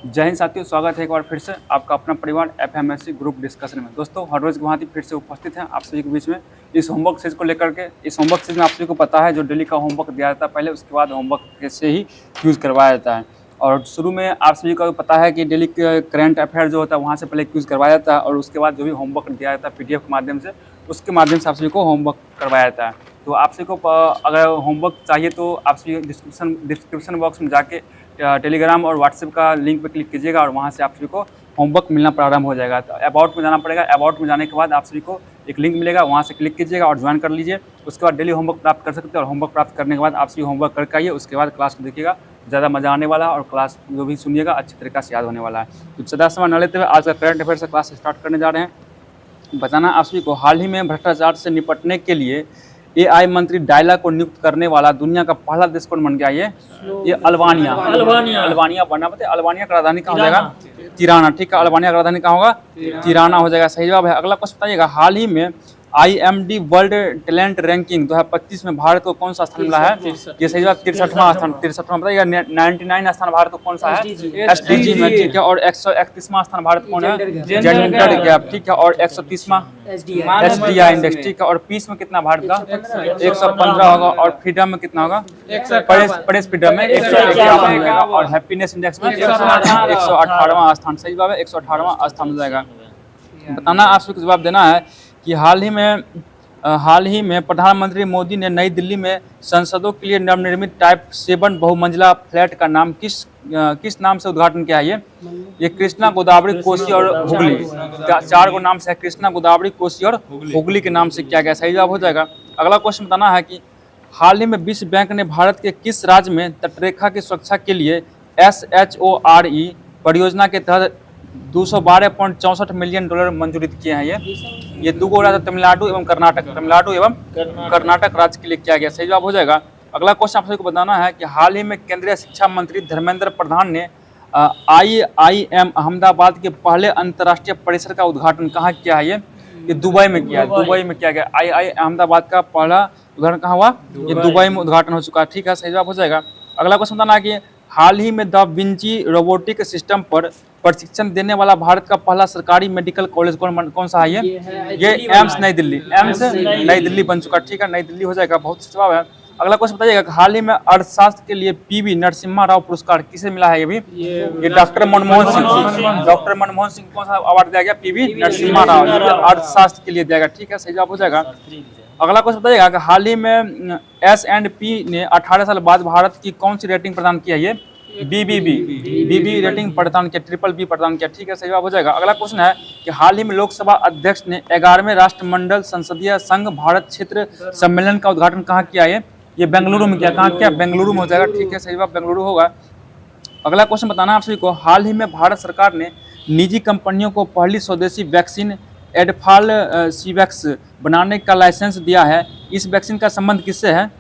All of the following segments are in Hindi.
जय हिंद साथियों, स्वागत है एक बार फिर से आपका अपना परिवार एफएमएससी ग्रुप डिस्कशन में। दोस्तों, हर रोज़ गुवाहाटी फिर से उपस्थित हैं आप सभी के बीच में इस होमवर्क सीरीज को लेकर के। इस होमवर्क सीरीज में आप सभी को पता है जो डेली का होमवर्क दिया जाता है पहले, उसके बाद होमवर्क कैसे ही यूज़ करवाया जाता है। और शुरू में आप सभी को पता है कि डेली करंट अफेयर जो होता है वहाँ से पहले यूज़ करवाया जाता है और उसके बाद जो भी होमवर्क दिया जाता है पीडीएफ के माध्यम से, उसके माध्यम से आप सभी को होमवर्क करवाया जाता है। तो आप सभी को अगर होमवर्क चाहिए तो आप सभी डिस्क्रिप्शन बॉक्स में जाके टेलीग्राम और व्हाट्सएप का लिंक पर क्लिक कीजिएगा और वहाँ से आप सभी को होमवर्क मिलना प्रारंभ हो जाएगा। तो अबाउट में जाना पड़ेगा, अबाउट में जाने के बाद आप सभी को एक लिंक मिलेगा, वहाँ से क्लिक कीजिएगा और ज्वाइन कर लीजिए। उसके बाद डेली होमवर्क प्राप्त कर सकते हैं और होमवर्क प्राप्त करने के बाद आप सभी होमवर्क करके आइए, उसके बाद क्लास को देखिएगा, ज़्यादा मजा आने वाला है और क्लास जो भी सुनिएगा अच्छी तरीके से याद होने वाला है। तो ज़्यादा समय न लेते हुए आज का करंट अफेयर से क्लास स्टार्ट करने जा रहे हैं। बताना आप सभी को, हाल ही में भ्रष्टाचार से निपटने के लिए एआई मंत्री डायला को नियुक्त करने वाला दुनिया का पहला देश कौन बन गया? ये अल्बानिया बनना। पता है अल्बानिया का राजधानी कहाँ हो जाएगा? तिराना। ठीक है, अल्बानिया का राजधानी कहाँ होगा? तिराना हो जाएगा। सही जवाब है। अगला क्वेश्चन बताइएगा, हाल ही में IMD वर्ल्ड टैलेंट रैंकिंग 2025 में भारत को कौन सा स्थान मिला है? ये सही जवाब 63वां स्थान। 63वां बताइएगा। 99 स्थान भारत को कौन सा है? SDG में। ठीक है, और 131वां स्थान भारत कौन है? Gender gap. ठीक है, और 130वां SDI इंडेक्स। ठीक है, और पीस में कितना भारत का? 115 होगा। और फ्रीडम में कितना होगा? प्रेस फ्रीडम में 151 होगा। और हैप्पीनेस इंडेक्स में 118वां स्थान। सही जवाब है, 118वां स्थान हो जाएगा। बताना आप सबको जवाब देना है कि हाल ही में प्रधानमंत्री मोदी ने नई दिल्ली में संसदों के लिए नवनिर्मित टाइप 7 बहुमंजिला फ्लैट का नाम किस नाम से उद्घाटन किया है? ये कृष्णा गोदावरी कोसी और हुगली, 4 को नाम से है, कृष्णा गोदावरी कोसी और हुगली के नाम से किया गया। सही जवाब हो जाएगा। अगला क्वेश्चन बताना है कि हाल ही में विश्व बैंक ने भारत के किस राज्य में तटरेखा की सुरक्षा के लिए SHORE परियोजना के तहत $212.64 मिलियन मंजूरी किए हैं? ये 2 राज्य तमिलनाडु एवं कर्नाटक राज्य के लिए किया गया। सही जवाब हो जाएगा। अगला क्वेश्चन आप सभी को बताना है कि हाल ही में केंद्रीय शिक्षा मंत्री धर्मेंद्र प्रधान ने IIM अहमदाबाद के पहले अंतर्राष्ट्रीय परिसर का उद्घाटन कहाँ किया है? ये दुबई में किया है। दुबई में किया गया। IIM अहमदाबाद का पहला उद्घाटन कहाँ हुआ? ये दुबई में उद्घाटन हो चुका है। ठीक है, सही जवाब हो जाएगा। अगला क्वेश्चन बताना है कि हाल ही में द विंची रोबोटिक सिस्टम पर प्रशिक्षण देने वाला भारत का पहला सरकारी मेडिकल कॉलेज कौन सा है? ये एम्स नई दिल्ली बन चुका। ठीक है, नई दिल्ली हो जाएगा। बहुत सही जवाब है। अगला क्वेश्चन बताइएगा कि हाल ही में अर्थशास्त्र के लिए PV नरसिम्हा राव पुरस्कार किसे मिला है? ये डॉक्टर मनमोहन सिंह कौन सा अवार्ड दिया गया? PV नरसिम्हा राव, अर्थशास्त्र के लिए दिया गया। ठीक है, सही जवाब हो जाएगा। अगला क्वेश्चन बताइएगा कि हाल ही में S&P ने 18 साल बाद भारत की कौन सी रेटिंग प्रदान की है? ये BBB रेटिंग प्रदान किया, BBB प्रदान किया। ठीक है, सही जवाब हो जाएगा। अगला क्वेश्चन है कि हाल ही में लोकसभा अध्यक्ष ने 11वें राष्ट्रमंडल संसदीय संघ भारत क्षेत्र सम्मेलन का उद्घाटन कहाँ किया है? ये बेंगलुरु में किया। कहाँ किया? बेंगलुरु में हो जाएगा। ठीक है, सही जवाब बेंगलुरु होगा। अगला क्वेश्चन बताना आप सभी को, हाल ही में भारत सरकार ने निजी कंपनियों को पहली स्वदेशी वैक्सीन एडफालसीवैक्स बनाने का लाइसेंस दिया है। इस वैक्सीन का संबंध किससे है?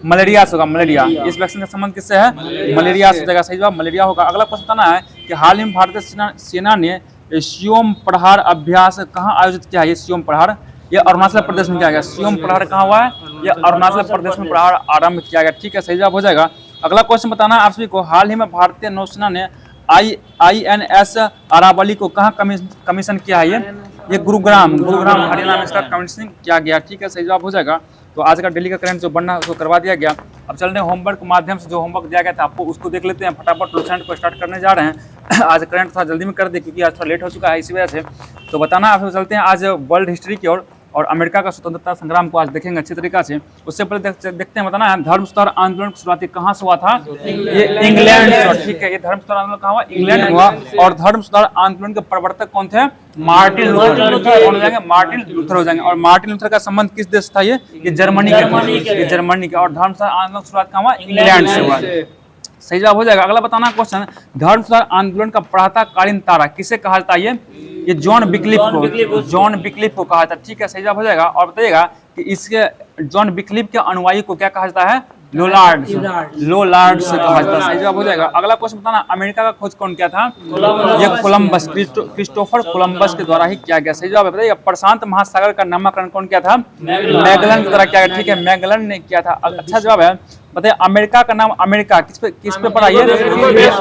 मलेरिया से होगा। मलेरिया। इस वैक्सीन का संबंध किससे है? मलेरिया से होगा। सही जवाब मलेरिया होगा। अगला क्वेश्चन बताना है कि हाल ही में भारतीय सेना ने सियोम प्रहार अभ्यास कहाँ आयोजित किया है? ये सियोम प्रहार ये अरुणाचल प्रदेश में किया गया। सियोम प्रहार कहाँ हुआ है? ये अरुणाचल प्रदेश में प्रहार आरंभ किया गया। ठीक है, सही जवाब हो जाएगा। अगला क्वेश्चन बताना है आप सभी को, हाल ही में भारतीय नौसेना ने INS अरावली को कहाँ कमीशन किया है? ये गुरुग्राम हरियाणा में इसका कमीशनिंग किया गया। ठीक है, सही जवाब हो जाएगा। तो आज का डेली का करंट जो बनना है उसको करवा दिया गया। अब चल रहे हैं होमवर्क के माध्यम से, जो होमवर्क दिया गया था आपको उसको देख लेते हैं। फटाफट लुसेंट को स्टार्ट करने जा रहे हैं। आज करंट थोड़ा जल्दी में कर दे क्योंकि आज थोड़ा लेट हो चुका है, इसी वजह से। तो बताना आप चलते हैं आज वर्ल्ड हिस्ट्री की ओर और अमेरिका का स्वतंत्रता संग्राम को आज देखेंगे अच्छी तरीका से। उससे पहले देखते हैं, बताना है धर्म सुधार आंदोलन की शुरुआत कहाँ से हुआ था? ये इंग्लैंड से। ठीक है, ये धर्म सुधार आंदोलन कहाँ हुआ? इंग्लैंड में हुआ। और धर्म सुधार आंदोलन के प्रवर्तक कौन थे? Martin Luther. कौन हो जाएंगे? मार्टिन लूथर हो जाएंगे। और मार्टिन लूथर का संबंध किस देश था? ये जर्मनी के। और धर्म सुधार आंदोलन की शुरुआत कहाँ हुआ? इंग्लैंड से हुआ। सही जवाब हो जाएगा। अगला बताना क्वेश्चन, धर्म सुधार आंदोलन का प्रातःकालीन तारा किसे कहा जाता है? ये जॉन विक्लिफ को कहा था। ठीक है, सही जवाब हो जाएगा। और बताइएगा कि इसके जॉन विक्लिफ के अनुयायी को क्या कहा जाता है? लोलार्ड से कहा जाता है। सही जवाब हो जाएगा। अगला क्वेश्चन बताना, अमेरिका का खोज कौन किया था? ये कोलंबस, क्रिस्टोफर कोलंबस के द्वारा ही किया गया। सही जवाब बताइए। प्रशांत महासागर का नामकरण कौन किया था? मैगलन के द्वारा किया गया। ठीक है, मैगलन ने किया था। अच्छा जवाब है। बताइए अमेरिका का नाम अमेरिका किस पे पड़ा? ये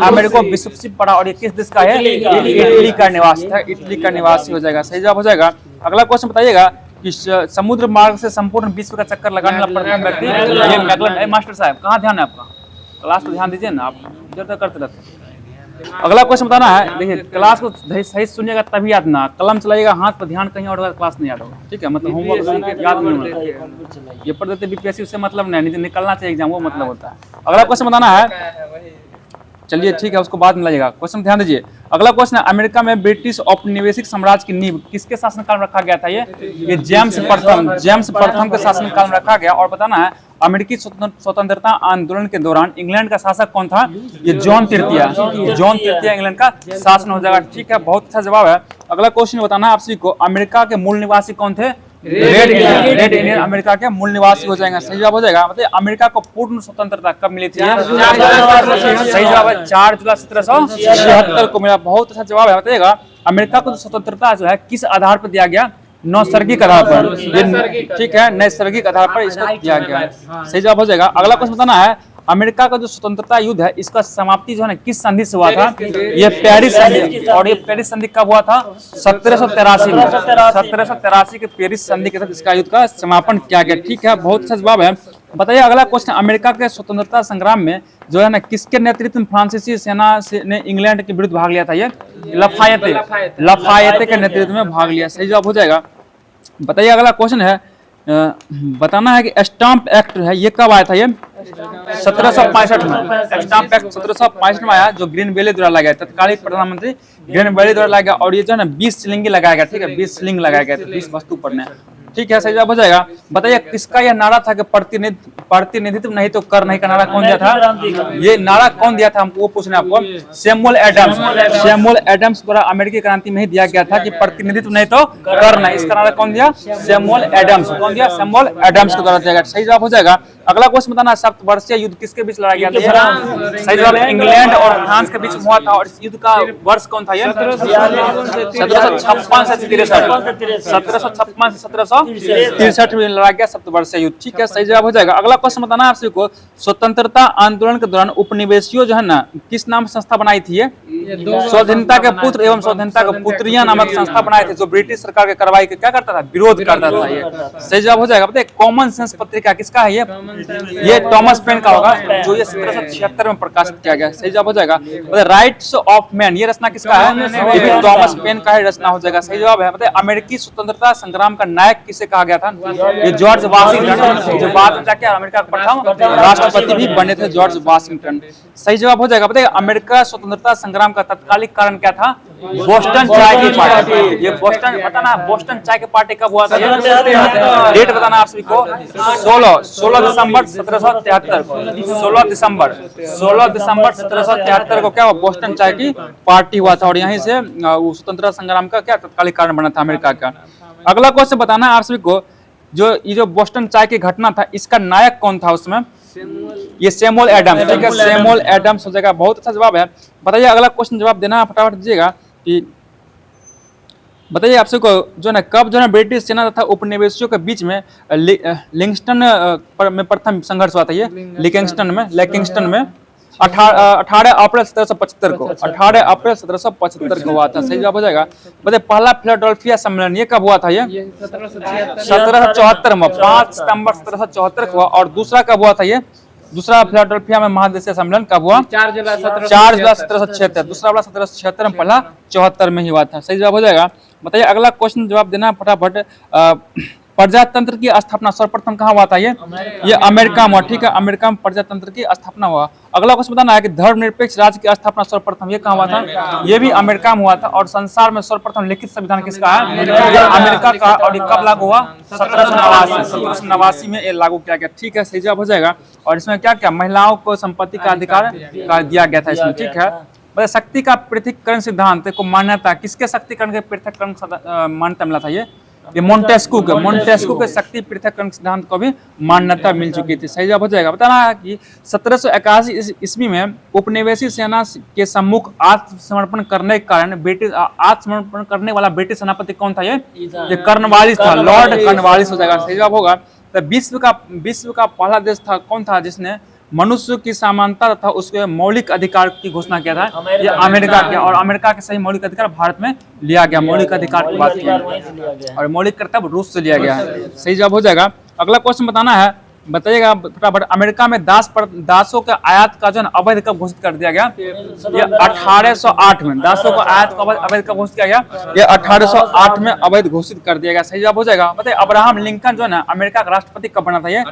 अमेरिका विश्व से पड़ा। और ये किस देश का है? इटली का निवासी था, इटली का निवासी हो जाएगा। सही जवाब हो जाएगा। अगला क्वेश्चन बताइएगा कि समुद्र मार्ग से संपूर्ण विश्व का चक्कर लगाने वाला प्रथम व्यक्ति ये मैगलन है। मास्टर साहब कहाँ ध्यान है आपका? क्लास पे ध्यान दीजिए ना, आप इधर करते रहते हैं। अगला क्वेश्चन बताना है। देखिए क्लास को सही सुनिएगा तभी याद ना, कलम चलाइएगा हाथ पर, ध्यान कहीं और होगा क्लास नहीं याद होगा। ठीक है, मतलब होमवर्क याद नहीं होगा। ये पढ़ देते बीपीएससी, उससे मतलब नहीं, निकलना चाहिए एग्जाम, वो मतलब होता है। अगला क्वेश्चन बताना है। चलिए ठीक है, उसको बाद में लाइएगा। क्वेश्चन ध्यान दीजिए। अगला क्वेश्चन है, अमेरिका में ब्रिटिश औपनिवेशिक साम्राज्य की नींव किसके शासनकाल में रखा गया था? ये जेम्स प्रथम के शासनकाल में रखा गया। और बताना है अमेरिकी स्वतंत्रता आंदोलन के दौरान इंग्लैंड का शासक कौन था? ये जॉन तृतीय इंग्लैंड का शासन हो जाएगा। ठीक है, बहुत अच्छा जवाब है। अगला क्वेश्चन बताना है आप सभी को, अमेरिका के मूल निवासी कौन थे? रेड इंडियन अमेरिका के मूल निवासी हो जाएंगे। सही जवाब हो जाएगा। मतलब अमेरिका को पूर्ण स्वतंत्रता कब मिली थी? सही जवाब है 4 जुलाई 1776 को मिला। बहुत अच्छा जवाब है। बताइएगा अमेरिका को स्वतंत्रता जो है किस आधार पर दिया गया? नैसर्गिक आधार पर। ठीक है, नैसर्गिक आधार पर इसको दिया गया। सही जवाब हो जाएगा। अगला क्वेश्चन बताना है, अमेरिका का जो स्वतंत्रता युद्ध है इसका समाप्ति जो है ना किस संधि से हुआ था? ये पेरिस संधि। और ये पेरिस संधि कब हुआ था? 1783 में। 1783 के पेरिस संधि के साथ इसका युद्ध का समापन किया गया। ठीक है, बहुत अच्छा जवाब है। बताइए अगला क्वेश्चन, अमेरिका के स्वतंत्रता संग्राम में जो है ना किसके नेतृत्व में फ्रांसीसी सेना ने इंग्लैंड के विरुद्ध भाग लिया था? ये लफायते के नेतृत्व में भाग लिया। सही जवाब हो जाएगा। बताइए अगला क्वेश्चन है, बताना है कि स्टाम्प एक्ट है ये कब आया था? ये 1765 में। स्टाम्प एक्ट 1765 में आया, जो ग्रीनबेली द्वारा लगाया, तत्कालीन प्रधानमंत्री ग्रीनबेली द्वारा लगाया। और ये जो है ना 20 शिलिंग लगाया गया। ठीक है, 20 शिलिंग लगाया गया, 20 वस्तु पर ने। ठीक है, सही जवाब हो जाएगा। बताइए किसका यह नारा था कि प्रतिनिधित्व नहीं तो कर नहीं का नारा कौन दिया था? ये नारा कौन दिया था हमको वो पूछना है आपको। सैमुअल एडम्स द्वारा अमेरिकी क्रांति में ही दिया गया था कि प्रतिनिधित्व नहीं तो कर नहीं। इसका नारा कौन दिया? Samuel Adams. कौन दिया? सैमुअल एडम्स के द्वारा दिया गया। सही जवाब हो जाएगा। अगला क्वेश्चन बताना, सप्तवर्षीय युद्ध किसके बीच लड़ा गया था? सही जवाब इंग्लैंड और फ्रांस के बीच हुआ था। और इस युद्ध का वर्ष कौन था? 1756 से 63। 1756 से 1763 में लड़ा गया सप्तवर्षीय युद्ध। ठीक है, सही जवाब हो जाएगा। अगला क्वेश्चन बताना है आप सभी को, स्वतंत्रता आंदोलन के दौरान उपनिवेशियों जो है ना किस नाम से संस्था बनाई थी? स्वाधीनता के पुत्र एवं स्वाधीनता के पुत्रियां नामक संस्था बनाए थे, जो ब्रिटिश सरकार के कार्रवाई के क्या करता था? विरोध करता था। ये सही जवाब हो जाएगा। बताइए कॉमन सेंस पत्रिका किसका है? ये टॉमस पेन का होगा, जो ये 1776 में प्रकाशित किया गया। सही जवाब हो जाएगा। राइट्स ऑफ मैन ये रचना किसका है? ये भी टॉमस पेन का ही रचना हो जाएगा। सही जवाब है। बताइए अमेरिकी स्वतंत्रता संग्राम का नायक किसे कहा गया था? ये जॉर्ज वाशिंगटन, जो बाद में जाके अमेरिका के प्रथम राष्ट्रपति भी बने थे, जॉर्ज वाशिंगटन। सही जवाब हो जाएगा। बताइए अमेरिका स्वतंत्रता संग्राम का तत्कालिक कारण क्या था? बोस्टन चाय की पार्टी। ये बोस्टन बताना, बोस्टन चाय की पार्टी कब हुआ था? डेट बताना आप सभी को। 16 दिसंबर 1773 को। 16 दिसंबर 1773 को क्या हुआ? बोस्टन चाय की पार्टी हुआ था। और यहीं से स्वतंत्रता संग्राम का क्या तत्कालिक कारण बना था अमेरिका का। अगला क्वेश्चन बताना है आप सभी को, जो बोस्टन चाय की घटना था इसका नायक कौन था उसमें? ये सैमुअल एडम्स। ठीक है, सैमुअल एडम्स हो जाएगा। बहुत अच्छा जवाब है। बताइए अगला क्वेश्चन जवाब देना फटाफट दीजिएगा कि बताइए आप सबको जो है कब जो है ब्रिटिश सेना तथा उपनिवेशियों के बीच में लिंगस्टन में प्रथम संघर्ष हुआ था? ये लेकिंगस्टन में 18 अप्रैल 1775 को। 18 अप्रैल 1775 को हुआ था। सही जवाब हो जाएगा। बताइए पहला फिलाडेल्फिया सम्मेलन ये कब हुआ था? ये 1774 में, 5 सितंबर 1774 को हुआ। और दूसरा कब हुआ था? ये दूसरा फिलाडेल्फिया में महादेशीय सम्मेलन कब हुआ? 4 जुलाई 1776। दूसरा वाला 1776 में, पहला 74 में ही हुआ था। सही जवाब हो जाएगा। बताइए अगला क्वेश्चन जवाब देना फटाफट। प्रजातंत्र की स्थापना सर्वप्रथम कहाँ हुआ था? ये अमेरिका में। ठीक है, अमेरिका में प्रजातंत्र की स्थापना हुआ। अगला क्वेश्चन बताना है कि धर्मनिरपेक्ष राज्य की स्थापना सर्वप्रथम ये कहाँ हुआ था? ये भी अमेरिका में हुआ था। और संसार में सर्वप्रथम लिखित संविधान किसका है? ये अमेरिका का। और ये कब लागू हुआ? 1789 में ये लागू किया गया। ठीक है, सही जवाब हो जाएगा। और इसमें क्या क्या महिलाओं को संपत्ति का अधिकार दिया गया था इसमें। ठीक है, शक्ति का पृथक्करण सिद्धांत को मान्यता किसके शक्तिकरण के पृथक्करण मान्यता मिला था? ये ये मोंटेस्क्यू के शक्ति पृथक्करण सिद्धांत को भी मान्यता मिल चुकी थी। सही जवाब हो जाएगा। बताना है कि 1781 ईस्वी में उपनिवेशी सेना के सम्मुख आत्मसमर्पण करने के कारण ब्रिटिश आत्मसमर्पण करने वाला ब्रिटिश सेनापति कौन था? ये कॉर्नवालिस था, लॉर्ड कॉर्नवालिस हो जाएगा। सही जवाब होगा। तो विश्व का पहला देश था कौन था जिसने मनुष्य की समानता तथा उसके मौलिक अधिकार की घोषणा किया था? ये अमेरिका किया। और अमेरिका के सही मौलिक अधिकार भारत में लिया गया। मौलिक अधिकार की बात की और मौलिक कर्तव्य रूस से लिया गया है। सही जवाब हो जाएगा। अगला क्वेश्चन बताना है, बताइएगा फटाफट। अमेरिका में दासों के आयात का जो अवैध कब घोषित कर दिया गया? ये 1808 में। दासों को आयात का अवैध कब घोषित किया गया? ये 1808 में अवैध घोषित कर दिया गया। सही जवाब हो जाएगा। बताइए अब्राहम लिंकन जो है ना अमेरिका का राष्ट्रपति कब बना था? ये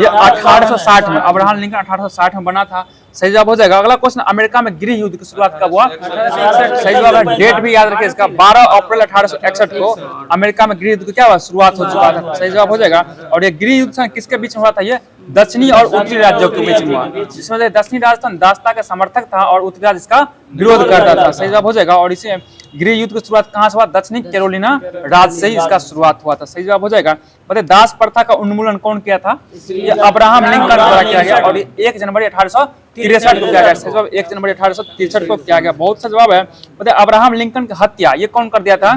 1860 में। अब्राहम लिंकन 1860 में बना था। सही जवाब हो जाएगा। अगला क्वेश्चन, अमेरिका में गृह युद्ध की शुरुआत कब हुआ? सही जवाब है। डेट भी याद रखिए इसका, 12 अप्रैल 1861 को अमेरिका में गृह युद्ध की क्या हुआ? शुरुआत हो चुका था। सही जवाब हो जाएगा। और ये गृह युद्ध किसके बीच में हुआ था? ये दक्षिणी और उत्तरी राज्यों के बीच में हुआ, जिसमें से दक्षिणी राजस्थान दासता का समर्थक था और उत्तरी राज्य इसका विरोध करता था। सही जवाब हो जाएगा। और इसे गृह युद्ध की शुरुआत कहां से हुआ? दक्षिणी कैरोलिना राज्य से ही इसका शुरुआत हुआ था। सही जवाब हो जाएगा। बताइए दास प्रथा का उन्मूलन कौन किया था? ये अब्राहम लिंकन द्वारा किया गया और 1 जनवरी 1863 को किया गया। सही जवाब 1 जनवरी 1863 को किया गया। बहुत सा जवाब है। बताइए अब्राहम लिंकन की हत्या ये कौन कर दिया था?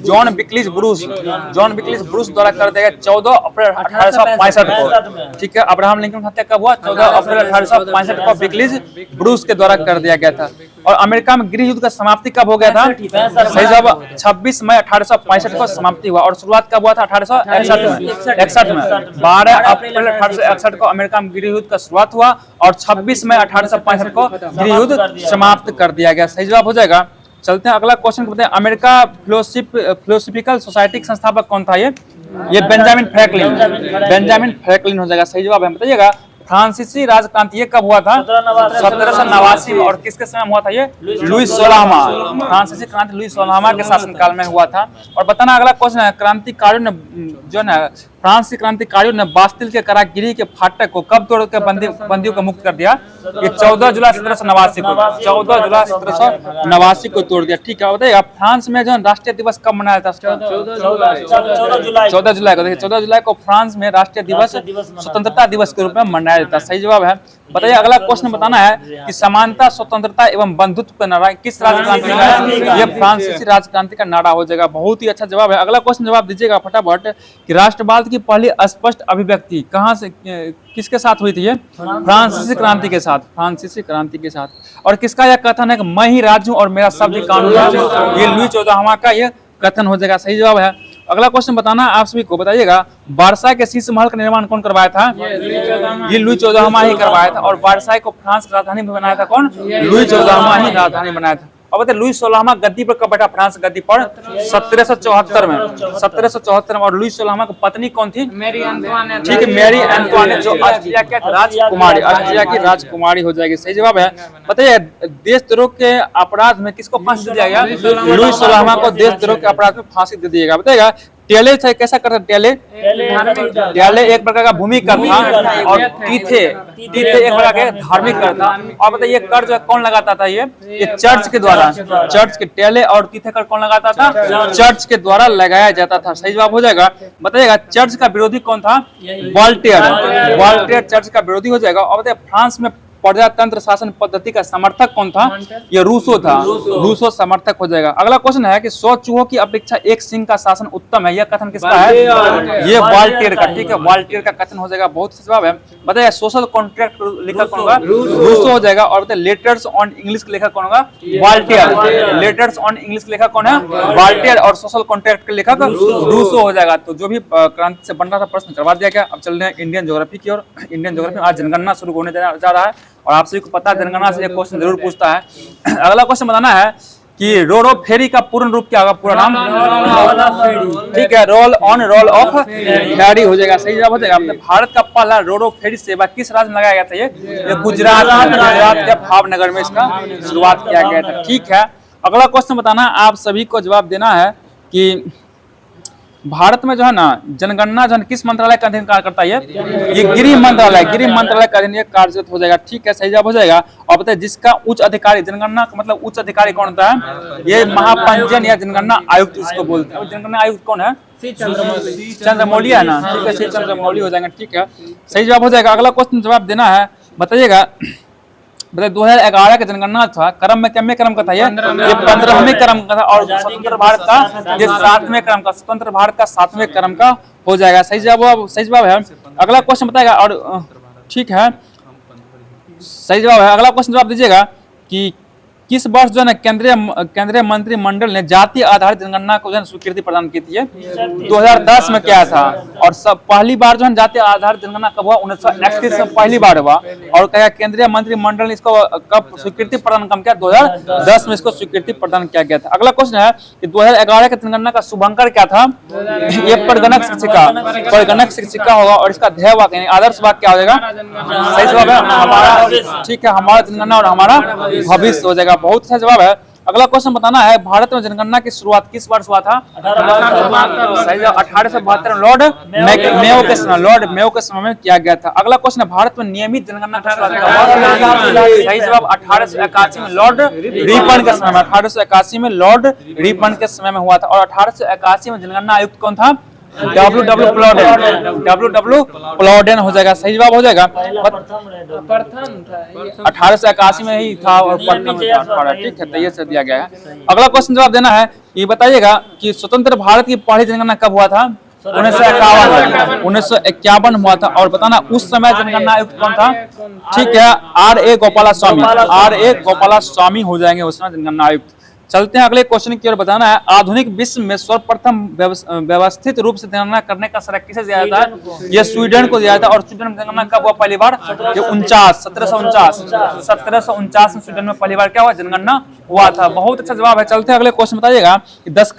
जॉन बिक्लिस ब्रूस द्वारा कर दिया गया 14 अप्रैल 1865 को। ठीक है, अब्राहम लिंकन की हत्या कब हुआ? 14 अप्रैल 1865 को बिक्लिस ब्रूस के द्वारा कर दिया गया था। और अमेरिका में गृह युद्ध का समाप्ति कब हो गया था? सही जवाब 26 मई 1865 को समाप्ति हुआ। और शुरुआत कब हुआ था? 1861 में। 12 अप्रैल 1861 को अमेरिका में गृह युद्ध का शुरुआत हुआ और 26 मई 1865 को गृह युद्ध समाप्त कर दिया गया। सही जवाब हो जाएगा। चलते हैं अगला क्वेश्चन करते हैं। अमेरिका फिलोसॉफिकल सोसाइटी के संस्थापक कौन था? ये बेंजामिन फ्रैंकलिन हो जाएगा। सही जवाब है। बताइएगा फ्रांसीसी राजक्रांति ये कब हुआ था? 1789 में। और किसके समय हुआ था? ये लुईस 16वां। फ्रांसीसी क्रांति लुईस 16वां के शासनकाल में हुआ था। और बताना अगला क्वेश्चन है, क्रांतिकारियों ने जो है फ्रांसीसी क्रांतिकारियों ने बास्तिल के कारागृह के फाटक को कब तोड़ कर बंदियों को मुक्त कर दिया? ये 14 जुलाई 1789 को। 14 जुलाई 1789 को तोड़ दिया। ठीक है, बताइए फ्रांस में जो राष्ट्रीय दिवस कब मनाया था? 14 जुलाई को। देखिए 14 जुलाई को फ्रांस में राष्ट्रीय दिवस स्वतंत्रता दिवस के रूप में मनाया जाता है। सही जवाब है। बताइए अगला क्वेश्चन बताना है कि समानता, स्वतंत्रता एवं बंधुत्व का नारा किस राजक्रांति का है? ये फ्रांसीसी राजक्रांति का नारा हो जाएगा। बहुत ही अच्छा जवाब है। अगला क्वेश्चन जवाब दीजिएगा फटाफट कि राष्ट्रवाद की पहली स्पष्ट अभिव्यक्ति कहां से किसके साथ हुई थी? ये फ्रांसीसी क्रांति के साथ। फ्रांसीसी क्रांति के साथ। और किसका यह कथन है कि मैं ही राजू और मेरा शब्द कानून है? ये लुई 14वां का यह कथन हो जाएगा। सही जवाब है। अगला क्वेश्चन बताना आप सभी को, बताइएगा वर्साई के शीश महल का निर्माण कौन करवाया था? ये लुई 14वां ही करवाया था। और वर्साई को फ्रांस की राजधानी बनाया था कौन? लुई 14वां ही राजधानी बनाया था। अब बताइए लुई 16वां गद्दी पर कब बैठा? फ्रांस गद्दी पर 1774 में। 1774 में। और लुई 16वां की पत्नी कौन थी? मेरी एंटवानेट। ठीक है, मेरी एंटवानेट जो ऑस्ट्रिया की राजकुमारी हो जाएगी। सही जवाब है। बताइए देशद्रोह के अपराध में किसको फांसी दिया गया? लुई 16वां को देशद्रोह के अपराध में फांसी दे दिया गया। बताइएगा टेले कैसा करता? टेले एक प्रकार का भूमि कर था और तीथे एक प्रकार के धार्मिक कर था। और बताइए कर जो कौन लगाता था? ये चर्च के द्वारा। चर्च के टेले और तीथे कर कौन लगाता था? चर्च के द्वारा लगाया जाता था। सही जवाब हो जाएगा। बताइएगा चर्च का विरोधी कौन था? वॉल्टेयर चर्च का विरोधी हो जाएगा। और बताइए फ्रांस में प्रजातंत्र शासन पद्धति का समर्थक कौन था? ये रूसो था। रूसो समर्थक हो जाएगा। अगला क्वेश्चन है कि 100 चूहों की अपेक्षा एक सिंह का शासन उत्तम है। यह कथन किसका है? ये वॉल्टेयर का। ठीक है, वॉल्टेयर का कथन हो जाएगा। बहुत जवाब है। बताइए सोशल कॉन्ट्रैक्ट लेखक कौन होगा? रूसो हो जाएगा। और बताइए लेटर्स ऑन इंग्लिश के लेखक कौन होगा? वॉल्टेयर। लेटर्स ऑन इंग्लिश के लेखक कौन है? वॉल्टेयर। और सोशल कॉन्ट्रैक्ट के लेखक रूसो हो जाएगा। तो जो भी क्रांति से बन रहा था प्रश्न करवा दिया गया। अब चल रहे हैं इंडियन ज्योग्राफी की ओर। इंडियन ज्योग्राफी में आज जनगणना शुरू होने जा रहा है और आप सभी को पता है जनगणना से एक क्वेश्चन जरूर पूछता है। अगला क्वेश्चन बताना है कि रोरो फेरी का पूर्ण रूप क्या होगा? पूरा नाम? ठीक है, रोल ऑन रोल ऑफ फेरी हो जाएगा। सही जवाब हो जाएगा। भारत का पहला रोरो फेरी सेवा किस राज्य में लगाया गया था? ये गुजरात के भावनगर में इसका शुरुआत किया गया था। ठीक है, अगला क्वेश्चन बताना आप सभी को जवाब देना है कि भारत में जो है ना जनगणना जो है किस मंत्रालय का अधीन कार्य करता है? ये गृह मंत्रालय का अधीन ये कार्यरत हो जाएगा। ठीक है, सही जवाब हो जाएगा। और बताइए जिसका उच्च अधिकारी, जनगणना का मतलब उच्च अधिकारी कौन होता है? ये महापंजीयन या जनगणना आयुक्त इसको बोलते हैं। जनगणना आयुक्त कौन है? चंद्रमौली है ना। ठीक है, श्री चंद्रमौली हो जाएंगे। ठीक है, सही जवाब हो जाएगा। अगला क्वेश्चन जवाब देना है, बताइएगा 2011 का जनगणना था क्रम में कितने क्रम का था? ये 15वें क्रम का था। और स्वतंत्र भारत का ये 7वें क्रम का, स्वतंत्र भारत का 7वें क्रम का हो जाएगा। सही जवाब है। अगला क्वेश्चन बताएगा। और ठीक है, सही जवाब है। अगला क्वेश्चन जवाब दीजिएगा कि किस वर्ष जो है ना केंद्रीय मंत्रिमंडल ने जातीय आधारित जनगणना को जो है स्वीकृति प्रदान की थी? 2010 में क्या था। और सब पहली बार जो है जातीय आधारित जनगणना कब हुआ? 1931 में पहली बार हुआ। और क्या केंद्रीय मंत्रिमंडल ने इसको कब स्वीकृति प्रदान कम किया? 2010 में इसको स्वीकृति प्रदान किया गया था। अगला क्वेश्चन है कि 2011 के जनगणना का शुभांकर क्या था? ये प्रगणक शिक्षिका होगा। और इसका ध्येय वाक्य आदर्श वाक्य क्या हो जाएगा? सही जवाब है हमारा। ठीक है, हमारा जनगणना और हमारा भविष्य हो जाएगा। बहुत अच्छा जवाब है। अगला क्वेश्चन बताना है, भारत में जनगणना की शुरुआत किस वर्ष हुआ था? 1872 में लॉर्ड मेयो के समय में किया गया था। अगला क्वेश्चन है, भारत में नियमित जनगणना का शुरुआत सही जवाब 1881 में लॉर्ड रिपन के समय में। 1881 में लॉर्ड रिपन के समय में हुआ था। और 1881 में जनगणना आयुक्त कौन था? W. प्लॉडेन हो जाएगा। सही जवाब हो जाएगा। 1881 में ही था और प्रथम था। ठीक है, तो ये से दिया गया है। अगला क्वेश्चन जवाब देना है, ये बताइएगा कि स्वतंत्र भारत की पहली जनगणना कब हुआ था? 1951 हुआ था। और बताना उस समय जनगणना आयुक्त कौन था? ठीक है, R.A. गोपाला स्वामी हो जाएंगे उस समय जनगणना आयुक्त। चलते हैं अगले क्वेश्चन की ओर। बताना है, आधुनिक विश्व में सर्वप्रथम व्यवस्थित रूप से जनगणना करने का श्रेय किसे दिया जाता है? ये स्वीडन को दिया जाता है। और स्वीडन में जनगणना कब हुआ पहली बार? 1749 में स्वीडन में पहली बार क्या हुआ? जनगणना हुआ था। बहुत अच्छा जवाब है। चलते हैं अगले क्वेश्चन। बताइएगा कि 10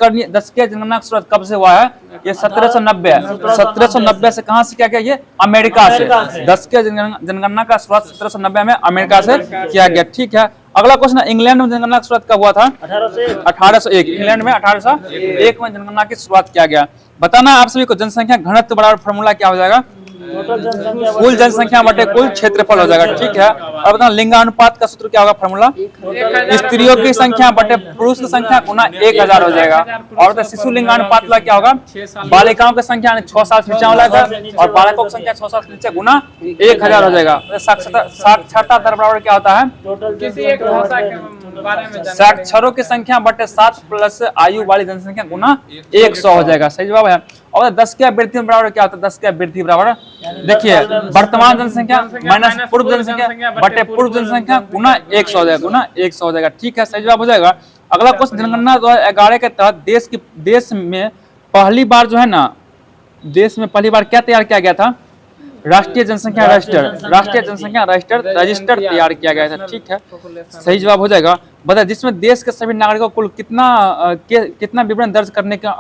के जनगणना की शुरुआत कब से हुआ है? ये 1790 से। कहां से किया गया? ये अमेरिका से। 10 के जनगणना का शुरुआत 1790 में अमेरिका से किया गया। ठीक है, अगला क्वेश्चन, इंग्लैंड में जनगणना की शुरुआत कब हुआ था? 1801। इंग्लैंड में 1801 में जनगणना की शुरुआत किया गया। बताना आप सभी को जनसंख्या घनत्व बराबर फॉर्मूला क्या हो जाएगा? कुल जनसंख्या बटे कुल क्षेत्रफल हो जाएगा। ठीक है, और बताना लिंगानुपात का सूत्र क्या होगा? फॉर्मूला स्त्रियों की संख्या बटे पुरुष की संख्या गुना 1000 हो जाएगा। और शिशु लिंगानुपात क्या होगा? बालिकाओं की संख्या 6 साल से नीचे वाला और बालकों की संख्या 6 साल से नीचे गुना 1000 हो जाएगा। साक्षरता दर बराबर क्या होता है? साक्षरों की संख्या बटे 7 प्लस आयु वाली जनसंख्या गुना 100 हो जाएगा। सही जवाब है। और 10 की वृद्धि बराबर क्या होता है? 10 की वृद्धि बराबर देखिए वर्तमान जनसंख्या माइनस पूर्व जनसंख्या बटे पूर्व जनसंख्या गुना 100 हो जाएगा। ठीक है, सही जवाब हो जाएगा। अगला क्वेश्चन, जनगणना 2011 के तहत देश में पहली बार जो है ना क्या तैयार किया गया था? राष्ट्रीय जनसंख्या रजिस्टर तैयार किया गया था। ठीक है, सही जवाब हो जाएगा। बताइए जिसमें देश के सभी नागरिकों को कितना विवरण दर्ज करने का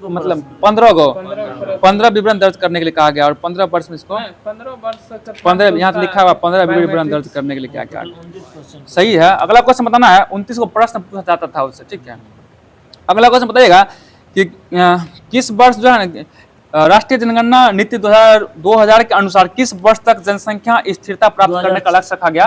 मतलब 15 विवरण दर्ज करने के लिए कहा गया। और 15 वर्ष में इसको 15 यहाँ लिखा हुआ 15 विवरण दर्ज करने के लिए क्या क्या सही है। अगला क्वेश्चन बताना है, 29 को प्रश्न पूछा जाता था उससे। ठीक है, अगला क्वेश्चन बताइएगा कि किस वर्ष जो है राष्ट्रीय जनगणना नीति 2000 के अनुसार किस वर्ष तक जनसंख्या स्थिरता प्राप्त करने का लक्ष्य रखा गया?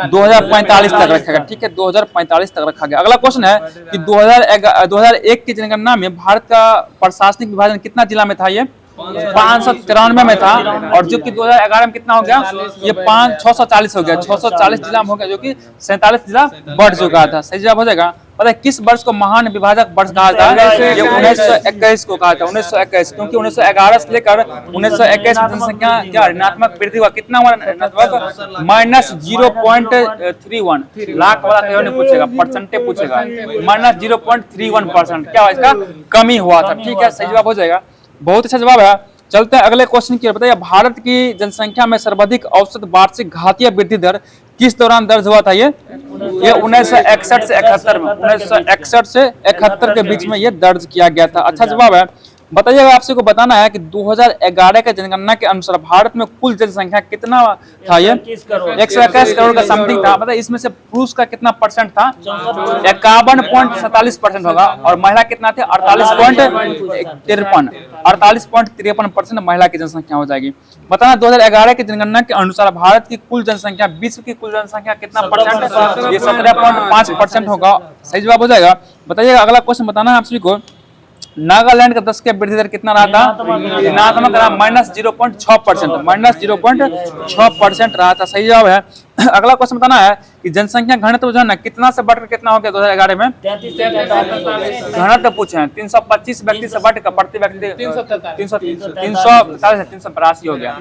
2045 तक रखा गया। ठीक है, 2045 तक रखा गया। अगला क्वेश्चन है कि 2001 की जनगणना में भारत का प्रशासनिक विभाजन कितना जिला में था? ये 593 में था। और जो कि 2011 में कितना हो गया? ये 640 हो गया। 640 जिला में हो गया, जो कि 47 जिला बढ़ चुका था। सही जवाब हो जाएगा। पता है किस वर्ष को महान विभाजक वर्ष कहा था? ये 1921 को कहा था। 1921 क्योंकि 1911 से लेकर 1921 में जनसंख्या क्या ऋणात्मक वृद्धि हुआ? कितना हुआ ऋणात्मक? माइनस 0.31 लाख वाला कहीं नहीं पूछेगा, परसेंटेज पूछेगा। माइनस 0.31% क्या इसका कमी हुआ था। ठीक है, सही जवाब हो जाएगा। बहुत अच्छा जवाब है। चलते हैं अगले क्वेश्चन की ओर। बताइए भारत की जनसंख्या में सर्वाधिक औसत वार्षिक घातीय वृद्धि दर किस दौरान दर्ज हुआ था? ये 1961 से 71 में, 1961 से 71 के बीच में ये दर्ज किया गया था। अच्छा जवाब है। बताइएगा, आपसे को बताना है कि 2011 के जनगणना के अनुसार भारत में कुल जनसंख्या कितना था? ये 121 करोड़ का समथिंग था। बताइए इसमें से पुरुष का कितना परसेंट था? 51.47% होगा। और महिला कितना थे? 48.53% महिला की जनसंख्या हो जाएगी। बताना 2011 की जनगणना के अनुसार भारत की कुल जनसंख्या, विश्व की कुल जनसंख्या कितना परसेंट है? ये 17.5% होगा। सही जवाब हो जाएगा। बताइएगा, अगला क्वेश्चन बताना है आप सभी को, नागालैंड का 10 के वृद्धि दर कितना रहा था? ऋणात्मक रहा, -0.6%, -0.6% रहा था। सही जवाब है। अगला क्वेश्चन बताना है कि जनसंख्या घनत्व जो है ना कितना से बढ़कर कितना हो गया 2011 में? घनत्व पूछे हैं, 325 व्यक्ति से बढ़कर प्रति व्यक्ति 382 हो गया।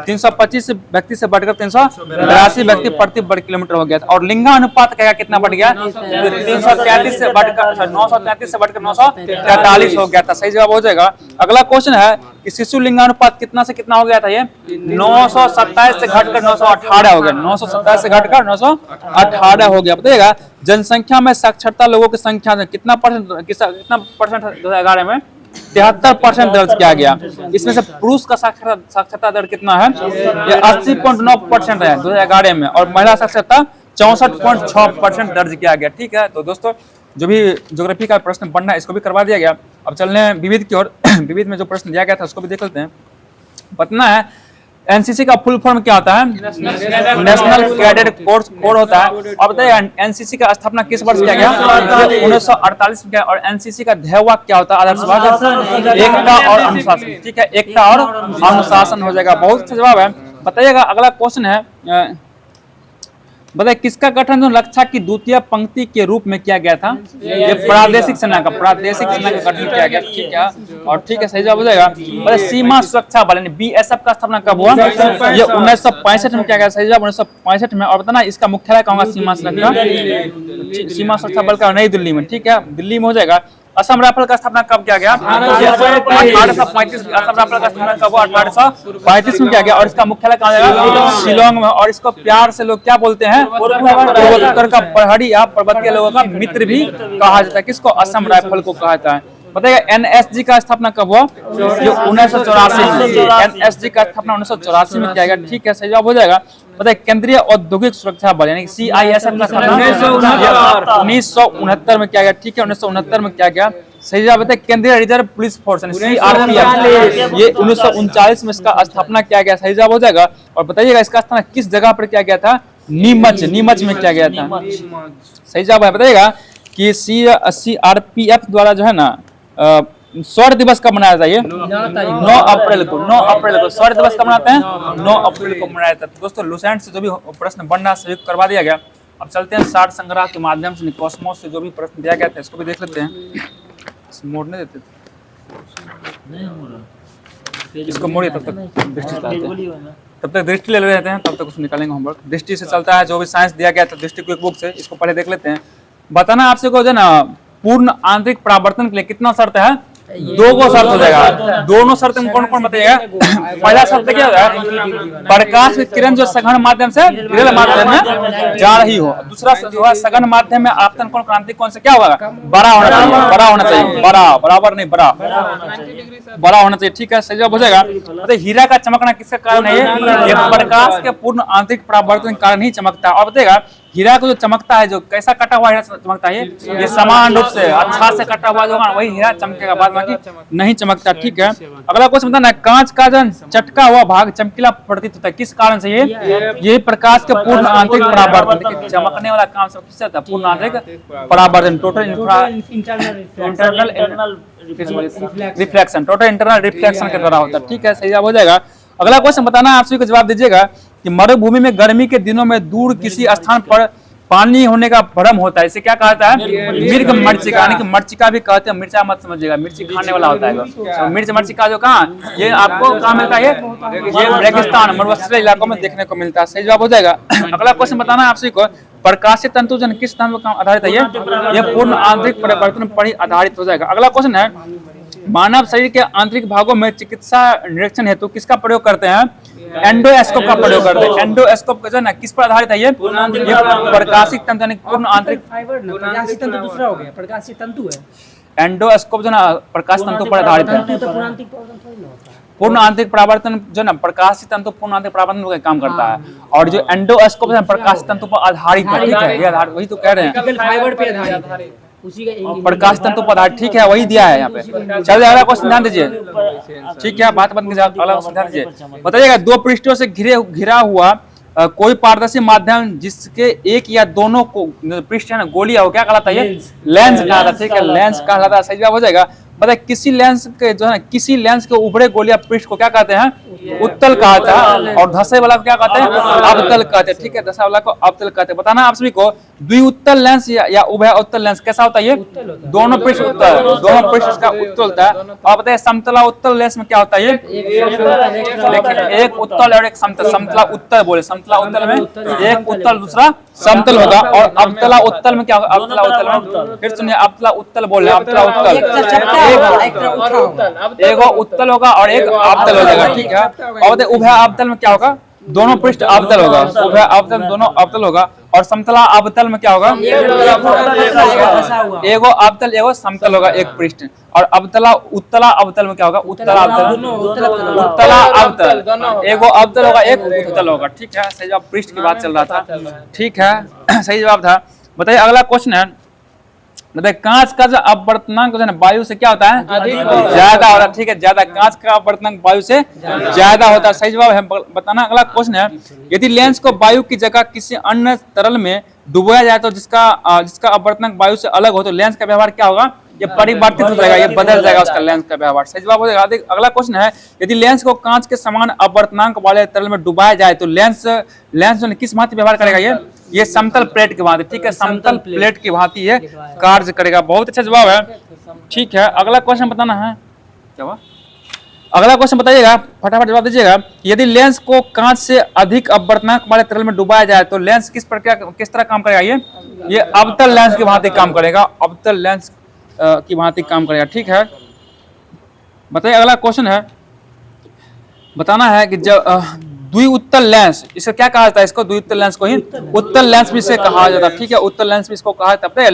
325 व्यक्ति से बढ़कर 382 व्यक्ति प्रति वर्ग किलोमीटर हो गया था। और लिंगानुपात का कितना बढ़ गया? 333 से बढ़कर 943 हो गया था। सही जवाब हो जाएगा। अगला क्वेश्चन है कि शिशु लिंगानुपात कितना से कितना हो गया था? ये 927 से घटकर 918 हो गया। 927 से घटकर 918 हो गया। बताइएगा, जनसंख्या में साक्षरता लोगों की संख्या कितना परसेंट 2011 में? 73% दर्ज किया गया। इसमें से पुरुष का साक्षरता दर कितना है? ये 80.9% है 2011 में। और महिला साक्षरता 64.6% दर्ज किया गया। ठीक है, तो दोस्तों जो भी ज्योग्राफी का प्रश्न बनना है इसको भी करवा दिया गया। अब चलने हैं विविध की ओर। विविध में जो प्रश्न दिया गया था उसको भी देख लेते हैं। बताना है एनसीसी का फुल फॉर्म क्या होता है? नेशनल कैडेट कोर्स कोड होता है। और बताइए एनसीसी का स्थापना किस वर्ष किया गया? 1948 में किया। और एनसीसी का ध्येय वाक्य क्या होता है? आदर्श वाक्य एकता और अनुशासन। ठीक है, एकता और अनुशासन हो जाएगा। बहुत अच्छा जवाब है। बताइएगा, अगला क्वेश्चन है, बताइए किसका गठन जो रक्षा की द्वितीय पंक्ति के रूप में किया गया था? ये प्रादेशिक सेना का गठन किया गया। ठीक है, और ठीक है, सही जवाब हो जाएगा। बताइए सीमा सुरक्षा बल बीएसएफ का स्थापना कब हुआ? ये 1965 में किया गया। सही जवाब 1965 में। और बताना इसका मुख्यालय कहाँ होगा? सीमा सुरक्षा बल का नई दिल्ली में। ठीक है, दिल्ली में हो जाएगा। असम राइफल का स्थापना कब किया गया? 1835। असम राइफल का स्थापना कब हुआ? 1835 में किया गया। और इसका मुख्यालय कहाँ जाएगा? शिलोंग में। और इसको प्यार से लोग क्या बोलते हैं? पूर्वोत्तर का प्रहरी या पर्वतीय लोगों का मित्र भी कहा जाता है। किसको? असम राइफल को कहा जाता है। बताइए एनएसजी का स्थापना कब हुआ? जो 1984 में। एनएसजी का स्थापना 1984 में किया गया। ठीक है, सही जवाब हो जाएगा। बताइए केंद्रीय औद्योगिक सुरक्षा बल यानी सीआईएसएफ का स्थापना 1969 में किया गया। ठीक है, 1969 में किया गया। सही जवाब बताइए केंद्रीय रिजर्व पुलिस फोर्स यानी सीआरपीएफ, ये 1939 में इसका स्थापना किया गया। सही जवाब हो जाएगा। और बताइएगा इसका स्थापना किस जगह पर किया गया था? नीमच में किया गया था। सही जवाब है। बताइएगा कि सीआरपीएफ द्वारा जो है ना स्वर्ण दिवस कब मनाया जाता है? 9 अप्रैल को। 9 अप्रैल को स्वर्ण दिवस कब मनाते हैं? 9 अप्रैल को मनाया जाता है। दोस्तों लुसेंट से जो भी प्रश्न बनना सहयोग करवा दिया गया। अब चलते हैं साठ संग्रह के माध्यम से कॉस्मोस से जो भी प्रश्न दिया गया था इसको भी देख लेते हैं। मोड़ने देते थे, इसको मोड़िए तब तक दृष्टि ले लेते हैं, तब तक उसको निकालेंगे होमवर्क। दृष्टि से चलता है जो भी साइंस दिया गया था दृष्टि क्विक बुक से, इसको पहले देख लेते हैं। बताना आपसे को जो ना पूर्ण आंतरिक परावर्तन के लिए कितना शर्त है? 2 शर्त हो जाएगा। दोनों शर्त में कौन कौन बताइएगा? पहला शर्त क्या होगा? प्रकाश की किरण जो सघन माध्यम से विरल माध्यम में जा रही हो। दूसरा जो है सघन माध्यम में आपतन कोण क्रांति कौन से क्या होगा? बड़ा होना चाहिए। बड़ा होना चाहिए। बराबर नहीं, बड़ा होना चाहिए। ठीक है, सही जवाब हो जाएगा। बताइए हीरा का चमकना किसके कारण है? ये प्रकाश के पूर्ण आंतरिक परावर्तन के कारण ही चमकता है। और बताइएगा हीरा को जो चमकता है, जो कैसा कटा हुआ हीरा चमकता है? ये समान रूप से अच्छा से कटा हुआ जो वही हीरा चमकेगा, बाद बाकी नहीं चमकता। ठीक है, अगला क्वेश्चन बताना कांच का जो चटका हुआ भाग चमकीला प्रतीत होता है, किस कारण से? ये प्रकाश के पूर्ण आंतरिक परावर्तन। देखिए चमकने वाला काम सब किससे होता है? पूर्ण आंतरिक परावर्तन, टोटल इंटरनल रिफ्लेक्शन के द्वारा होता है। ठीक है, सही जवाब हो जाएगा। अगला क्वेश्चन बताना आप सभी को जवाब दीजिएगा कि मरुभूमि में गर्मी के दिनों में दूर किसी स्थान पर पानी होने का भ्रम होता है, इसे क्या कहता है? मिर्ग मरीचिका, यानी कि मरीचिका भी कहते हैं। मिर्चा मत समझिएगा, मिर्ची खाने वाला होता है। तो मिर्च मरीचिका जो कहाँ ये आपको कहाँ मिलता है? ये रेगिस्तान मरुस्थलीय इलाकों में देखने को मिलता है। सही जवाब हो जाएगा। अगला क्वेश्चन बताना आपसे को प्रकाशित तंतु जन किस तंतु पर आधारित है? ये पूर्ण आंतरिक परिवर्तन पर ही आधारित हो जाएगा। अगला क्वेश्चन है मानव शरीर के आंतरिक भागों में चिकित्सा निरीक्षण हेतु किसका प्रयोग करते हैं? एंडोस्कोप का प्रयोग करते हैं। एंडोस्कोप जो है ना किस पर आधारित है? ये प्रकाशिक तंतु यानी पूर्ण आंतरिक फाइबर ना, प्रकाशिक तंतु दूसरा हो गया, प्रकाशिक तंतु है। एंडोस्कोप जो ना प्रकाश तंतु पर आधारित है। तंतु तो पूर्णांतिक परावर्तन थोड़ी ना होता है। पूर्ण आंतरिक परावर्तन जो ना प्रकाशिक तंतु पूर्ण आंतरिक परावर्तन का काम करता है, और जो एंडोस्कोप है प्रकाशिक तंतु पर आधारित है। ठीक है, ये आधार वही तो कह रहे हैं, ऑप्टिकल फाइबर पे आधारित है, उसी का प्रकाश तंतु पर आधारित। ठीक है, वही दिया है यहाँ पे। चलिए अगला क्वेश्चन ध्यान दीजिए। ठीक है, बात बंद कीजिए, अगला क्वेश्चन ध्यान दीजिए। बताइएगा, दो पृष्ठों से घिरा हुआ कोई पारदर्शी माध्यम जिसके एक या दोनों को पृष्ठ है ना गोलियां हो, क्या कहलाता है? ये लेंस कहलाता है। ठीक है, लेंस कहलाता है। सही जवाब हो जाएगा। बताइए, किसी लेंस के जो है किसी लेंस के उभरे गोलियां पृष्ठ को क्या कहते हैं? उत्तल कहता है। और धसे वाला को क्या कहते हैं? अवतल कहते हैं। ठीक है, धसा वाला को अवतल कहते हैं। बताना आप सभी को, द्विउत्तल लेंस या उभय उत्तल लेंस कैसा होता है? ये दोनों पृष्ठ उत्तल, दोनों पृष्ठ का उत्तल होता है। और बताइए, समतला उत्तल लेंस में क्या होता है? ये देखिए, एक उत्तल और एक समतल। समतला उत्तल बोले, समतला उत्तल में एक उत्तल दूसरा समतल होगा। और अवतला उत्तल में क्या होगा? अवतला उत्तल में फिर सुनिए, अवतला उत्तल बोल रहे हैं, अवतला उत्तल एगो उत्तल होगा और एक अवतल हो जाएगा। ठीक है, और उभय अवतल में क्या होगा? दोनों पृष्ठ अवतल होगा। उभय अवतल दोनों अवतल होगा। और समतला अवतल में क्या होगा? एगो अवतल एगो समतल होगा, एक पृष्ठ। और उत्तला अवतल में क्या होगा? उत्तला अवतल, उत्तला अवतल एगो अवतल होगा, एक उत्तल होगा। ठीक है, सही जवाब। पृष्ठ की बात चल रहा था। ठीक है, सही जवाब था। बताइए, अगला क्वेश्चन है, बताइए, कांच का जो अपवर्तनांक जो है ना वायु से क्या होता है? ज्यादा होता है। ठीक है, ज्यादा, कांच का अपवर्तनांक वायु से ज्यादा होता है। सही जवाब है। बताना। अगला क्वेश्चन है, यदि लेंस को वायु की जगह किसी अन्य तरल में डुबोया जाए तो जिसका अपवर्तनांक वायु से अलग हो तो लेंस का व्यवहार क्या होगा? ये परिवर्तित हो जाएगा, ये बदल जाएगा उसका लेंस का व्यवहार। सही जवाब हो जाएगा। अगला क्वेश्चन है, यदि लेंस को कांच के समान अपवर्तनांक वाले तरल में डुबाया जाए तो लेंस जो किस भांति व्यवहार करेगा? ये समतल प्लेट की भांति। ठीक है, समतल प्लेट की भांति ये कार्य करेगा। बहुत अच्छा जवाब है। ठीक है, अगला क्वेश्चन बताना है। क्या हुआ? अगला क्वेश्चन बताइएगा, फटाफट जवाब दीजिएगा। यदि लेंस को कांच से अधिक अपवर्तनांक वाले तरल में डुबाया जाए तो लेंस किस तरह काम करेगा? ये अवतल लेंस की भांति काम करेगा, अवतल लेंस की भांति काम करेगा। ठीक है, बताइए, अगला क्वेश्चन है, बताना है कि जब द्विउत्तल लेंस, इसका क्या कहा जाता है? इसको द्विउत्तल लेंस को ही उत्तल लेंस भी इसे कहा जाता है। ठीक है, उत्तल लेंस भी इसको कहा जाता है।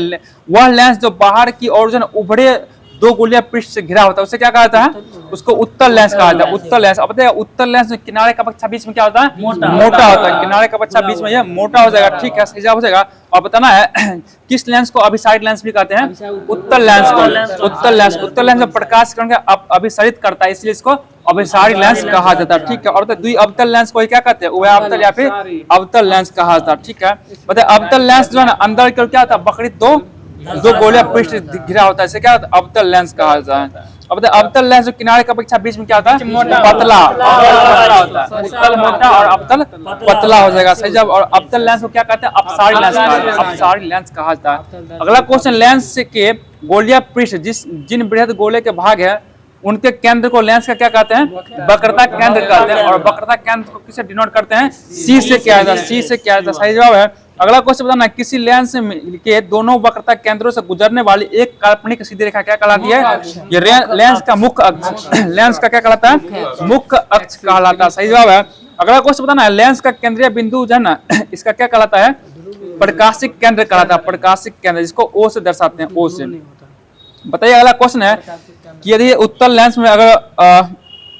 वह लेंस जो बाहर की ओर जो उभरे दो गोलियां पृष्ठ से घिरा होता है उसे क्या कहा जाता है? उसको उत्तल लेंस कहा जाता है। उत्तल लेंस। अब बताइए, उत्तल लेंस में किनारे का पक्षा बीच में क्या होता है? मोटा होता है। किनारे का पक्षा बीच में ये मोटा हो जाएगा। ठीक है, सही जवाब हो जाएगा। और बताना है, किस लेंस को अभिसारित लेंस भी कहते हैं? उत्तल लेंस को। उत्तल लेंस। उत्तल लेंस में प्रकाश किरण का अभिसारित करता है, इसलिए इसको अभिसारित लेंस कहा जाता है। ठीक है, और द्विअवतल लेंस को क्या कहते हैं? उभय अवतल या फिर अवतल लेंस कहा जाता है। ठीक है, बताइए, अवतल लेंस जो है ना अंदर की ओर क्या होता है? बकरित दो गोलियां पृष्ठ घिरा होता है, इसे क्या होता है? अवतल लेंस कहा जाता है। अब अवतल लेंस जो किनारे का अपेक्षा बीच में क्या होता है? पतला होता है। उत्तल मोटा और अवतल पतला हो जाएगा। सही जवाब। और अवतल लेंस को क्या कहते हैं? अपसारी लेंस कहा जाता है। अपसारी लेंस कहा जाता है। अगला क्वेश्चन, लेंस के गोलियां पृष्ठ जिन बृहद गोले के भाग है उनके केंद्र को लेंस का क्या कहते हैं? वक्रता केंद्र कहते हैं। और वक्रता केंद्र को किससे डिनोट करते हैं? सी से किया जाता है। सी से किया जाता है। सही जवाब है। अगला क्वेश्चन बताना, किसी लेंस के दोनों वक्रता केंद्रों से गुजरने वाली एक काल्पनिक सीधी रेखा क्या कहलाती है? ये लेंस का मुख्य अक्ष। लेंस का क्या कहलाता है? मुख्य अक्ष कहलाता है। सही जवाब है। अगला क्वेश्चन बताना है, लेंस का केंद्रीय बिंदु जो है ना इसका क्या कहलाता है? प्रकाशिक केंद्र कहलाता है। प्रकाशिक केंद्र, जिसको ओ से दर्शाते हैं, ओ से। बताइए, अगला क्वेश्चन है कि यदि उत्तल लेंस में अगर